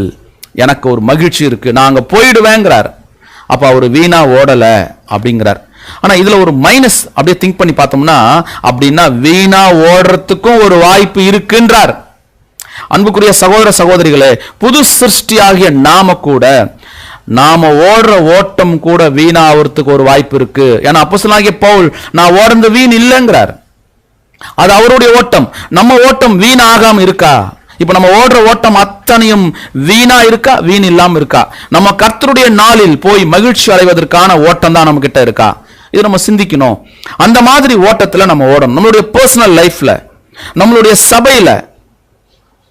எனக்கு ஒரு மகிழ்ச்சி இருக்கு, நான் அங்க போயிடுவேங்கிறார். அப்ப அவர் வீணா ஓடல அப்படிங்கிறார். ஆனா இதுல ஒரு மைனஸ் அப்படியே திங்க் பண்ணி பார்த்தோம்னா, அப்படின்னா வீணா ஓடுறதுக்கும் ஒரு வாய்ப்பு இருக்குன்றார். அன்புக்குரிய சகோதர சகோதரிகளே, புது சிருஷ்டியாகிய நாம ஓடுற ஓட்டம் கூட வீணாகிறதுக்கு ஒரு வாய்ப்பு இருக்கு. ஏன்னா அப்போஸ்தலனாகிய பவுல் நான் ஓடுறது வீண் இல்லைங்கிறார். அது அவருடைய ஓட்டம். நம்ம ஓட்டம் வீணாகாம இருக்கா? இப்ப நம்ம ஓடுற ஓட்டம் அத்தனையும் வீணா இருக்கா, வீண் இல்லாம இருக்கா? நம்ம கர்த்தருடைய நாளில் போய் மகிழ்ச்சி அடைவதற்கான ஓட்டம் தான் நம்ம கிட்ட இருக்கா? இது நம்ம சிந்திக்கணும். அந்த மாதிரி ஓட்டத்துல நம்ம ஓடணும். நம்மளுடைய பர்சனல் லைஃப்ல, நம்மளுடைய சபையில,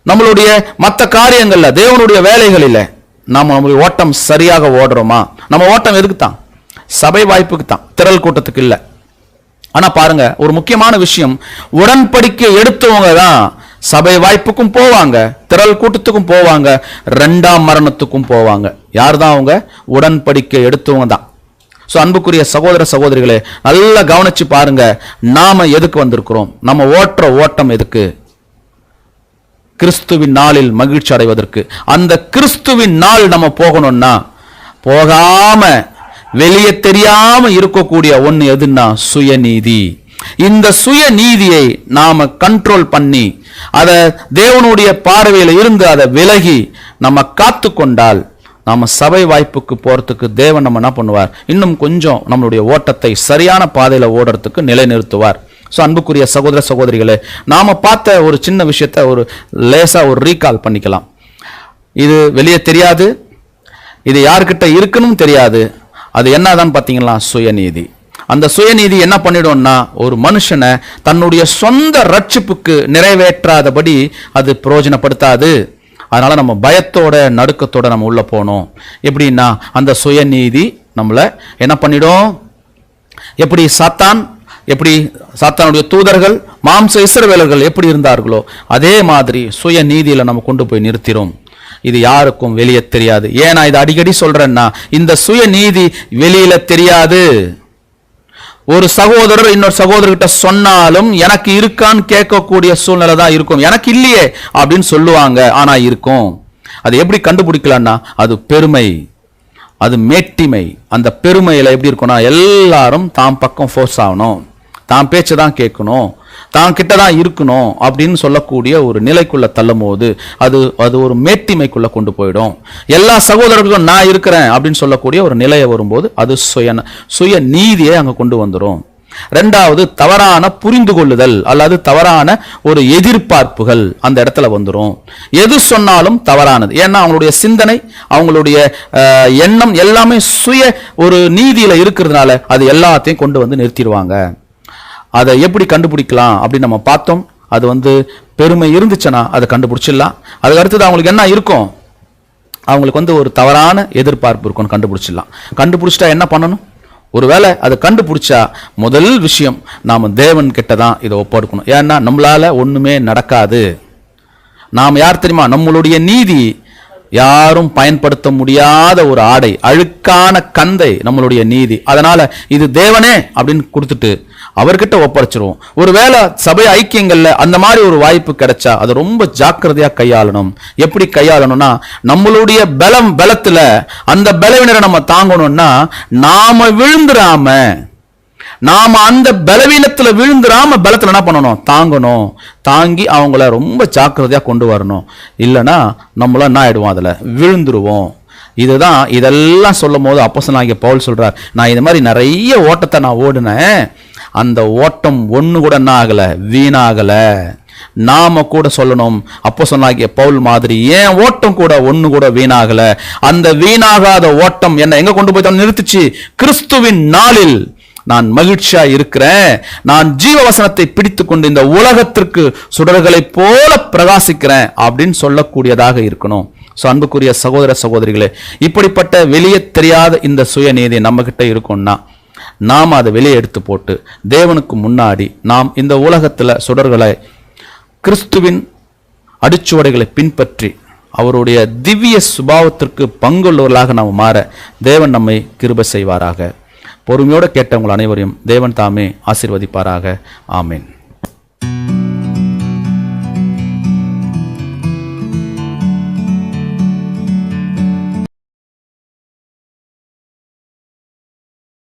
நம்மளுடைய மற்ற காரியங்கள்ல, தேவனுடைய வேலைகளில நம்மளுடைய ஓட்டம் சரியாக ஓடுறோமா? நம்ம ஓட்டம் எதுக்கு தான்? சபை வாய்ப்புக்கு தான், திரள் கூட்டத்துக்கு இல்லை. ஆனா பாருங்க, ஒரு முக்கியமான விஷயம், உடன்படிக்கை எடுத்தவங்க தான் சபை வாய்ப்புக்கும் போவாங்க, திரள் கூட்டத்துக்கும் போவாங்க, 2ஆம் மரணத்துக்கும் போவாங்க. யார் தான் அவங்க? உடன்படிக்கை எடுத்தவங்க தான். சோ அன்புக்குரிய சகோதர சகோதரிகளே, நல்லா கவனிச்சு பாருங்க, நாம எதுக்கு வந்திருக்கிறோம்? நம்ம ஓட்டுற ஓட்டம் எதுக்கு? கிறிஸ்துவின் நாளில் மகிழ்ச்சி அடைவதற்கு. அந்த கிறிஸ்துவின் நாள் நம்ம போகணும்னா, போகாம வெளியே தெரியாம இருக்கக்கூடிய ஒண்ணு எதுன்னா சுயநீதி. இந்த சுயநீதியை நாம கண்ட்ரோல் பண்ணி, அத தேவனுடைய பார்வையில இருந்து அதை விலகி நம்ம காத்து கொண்டால், நாம சபை வாய்ப்புக்கு போறதுக்கு தேவன் நம்ம என்ன பண்ணுவார்? இன்னும் கொஞ்சம் நம்மளுடைய ஓட்டத்தை சரியான பாதையில ஓடுறதுக்கு நிலைநிறுத்துவார். ஸோ அன்புக்குரிய சகோதர சகோதரிகளே, நாம பார்த்த ஒரு சின்ன விஷயத்த ஒரு லேசா ஒரு ரீகால் பண்ணிக்கலாம். இது வெளியே தெரியாது, இது யாருக்கிட்ட இருக்குன்னு தெரியாது. அது என்னதான் பார்த்தீங்களா? சுயநீதி. அந்த சுயநீதி என்ன பண்ணிடும்னா, ஒரு மனுஷனை தன்னுடைய சொந்த ரட்சிப்புக்கு நிறைவேற்றாதபடி அது பிரயோஜனப்படுத்தாது. அதனால நம்ம பயத்தோட நடுக்கத்தோட நம்ம உள்ள போனோம். எப்படின்னா, அந்த சுயநீதி நம்மள என்ன பண்ணிடும்? எப்படி சாத்தானுடைய தூதர்கள், மாம்ச இஸ்ரவேலர்கள் எப்படி இருந்தார்களோ அதே மாதிரி சுயநீதியில நம்ம கொண்டு போய் நிறுத்திடும். இது யாருக்கும் வெளியே தெரியாது. ஏன் நான் இதை அடிக்கடி சொல்றேன்னா, இந்த சுயநீதி வெளியில தெரியாது. ஒரு சகோதரர் இன்னொரு சகோதரர்கிட்ட சொன்னாலும் எனக்கு இருக்கான்னு கேட்கக்கூடிய சூழ்நிலை தான் இருக்கும். எனக்கு இல்லையே அப்படின்னு சொல்லுவாங்க, ஆனா இருக்கும். அது எப்படி கண்டுபிடிக்கலாம்னா, அது பெருமை, அது மேட்டிமை. அந்த பெருமையில எப்படி இருக்கும்னா, எல்லாரும் தாம் பக்கம் ஃபோர்ஸ் ஆகணும், தான் பேச்சு தான் கேட்கணும், தான் கிட்ட தான் இருக்கணும் அப்படின்னு சொல்லக்கூடிய ஒரு நிலைக்குள்ள தள்ளும் போது அது ஒரு மேட்டிமைக்குள்ள கொண்டு போயிடும். எல்லா சகோதரர்களும் நான் இருக்கிறேன் அப்படின்னு சொல்லக்கூடிய ஒரு நிலையை வரும்போது அது சுய நீதியை அங்க கொண்டு வந்துடும். 2வது, தவறான புரிந்து கொள்ளுதல் அல்லது தவறான ஒரு எதிர்பார்ப்புகள் அந்த இடத்துல வந்துடும். எது சொன்னாலும் தவறானது. ஏன்னா அவங்களுடைய சிந்தனை, அவங்களுடைய எண்ணம் எல்லாமே சுய ஒரு நீதியில இருக்கிறதுனால அது எல்லாத்தையும் கொண்டு வந்து நிறுத்திடுவாங்க. அதை எப்படி கண்டுபிடிக்கலாம் அப்படின்னு நம்ம பார்த்தோம். அது பெருமை இருந்துச்சுன்னா அதை கண்டுபிடிச்சிடலாம். அதுக்கு அடுத்தது அவங்களுக்கு என்ன இருக்கும்? அவங்களுக்கு ஒரு தவறான எதிர்பார்ப்பு இருக்கும், கண்டுபிடிச்சிடலாம். கண்டுபிடிச்சிட்டா என்ன பண்ணணும்? ஒருவேளை அதை கண்டுபிடிச்சா முதல் விஷயம், நாம தேவன் கிட்ட தான் இதை ஒப்படைக்கணும். ஏன்னா நம்மளால ஒண்ணுமே நடக்காது. நாம் யார் தெரியுமா? நம்மளுடைய நீதி யாரும் பயன்படுத்த முடியாத ஒரு ஆடை, அழுக்கான கந்தை நம்மளுடைய நீதி. அதனால இது தேவனே அப்படின்னு கொடுத்துட்டு அவர்கிட்ட ஒப்படைச்சிருவோம். ஒருவேளை சபை ஐக்கியங்கள்ல அந்த மாதிரி ஒரு வாய்ப்பு கிடைச்சா அதை ரொம்ப ஜாக்கிரதையா கையாளணும். எப்படி கையாளணும்னா, நம்மளுடைய பலத்துல அந்த பலவீனரை நம்ம தாங்கணும்னா, நாம விழுந்துராம, நாம அந்த பலவீனத்துல விழுந்துராம பலத்துல என்ன பண்ணணும்? தாங்கணும். தாங்கி அவங்கள ரொம்ப ஜாக்கிரதையா கொண்டு வரணும். இல்லைன்னா நம்மள என்ன ஆயிடுவோம்? அதுல விழுந்துருவோம். இதுதான் இதெல்லாம் சொல்லும் போது அப்போஸ்தலனாகிய பவுல் சொல்றார், நான் இந்த மாதிரி நிறைய ஓட்டத்தை நான் ஓடினேன், அந்த ஓட்டம் ஒண்ணு கூட என்ன ஆகல? வீணாகல. நாம கூட சொல்லணும், அப்போஸ்தலனாகிய பவுல் மாதிரி ஏன் ஓட்டம் கூட ஒண்ணு கூட வீணாகல. அந்த வீணாகாத ஓட்டம் என்ன எங்க கொண்டு போய் நிறுத்துச்சு? கிறிஸ்துவின் நாளில் நான் மகிழ்ச்சியா இருக்கிறேன், நான் ஜீவ வசனத்தை பிடித்து கொண்டு இந்த உலகத்திற்கு சுடர்களை போல பிரகாசிக்கிறேன் அப்படின்னு சொல்லக்கூடியதாக இருக்கணும். சோ அன்புக்குரிய சகோதர சகோதரிகளே, இப்படிப்பட்ட வெளியே தெரியாத இந்த சுயநீதி நம்ம கிட்ட இருக்கும்னா, நாம் அதை வெளியே எடுத்து போட்டு தேவனுக்கு முன்னாடி நாம் இந்த உலகத்துல சுடர்களை, கிறிஸ்துவின் அடிச்சுவடைகளை பின்பற்றி அவருடைய திவ்ய சுபாவத்திற்கு பங்குள்ளவர்களாக நாம் மாற தேவன் நம்மை கிருபை செய்வாராக. பொறுமையோடு கேட்டவங்கள் அனைவரையும் தேவன் தாமே ஆசீர்வதிப்பாராக. ஆமேன்.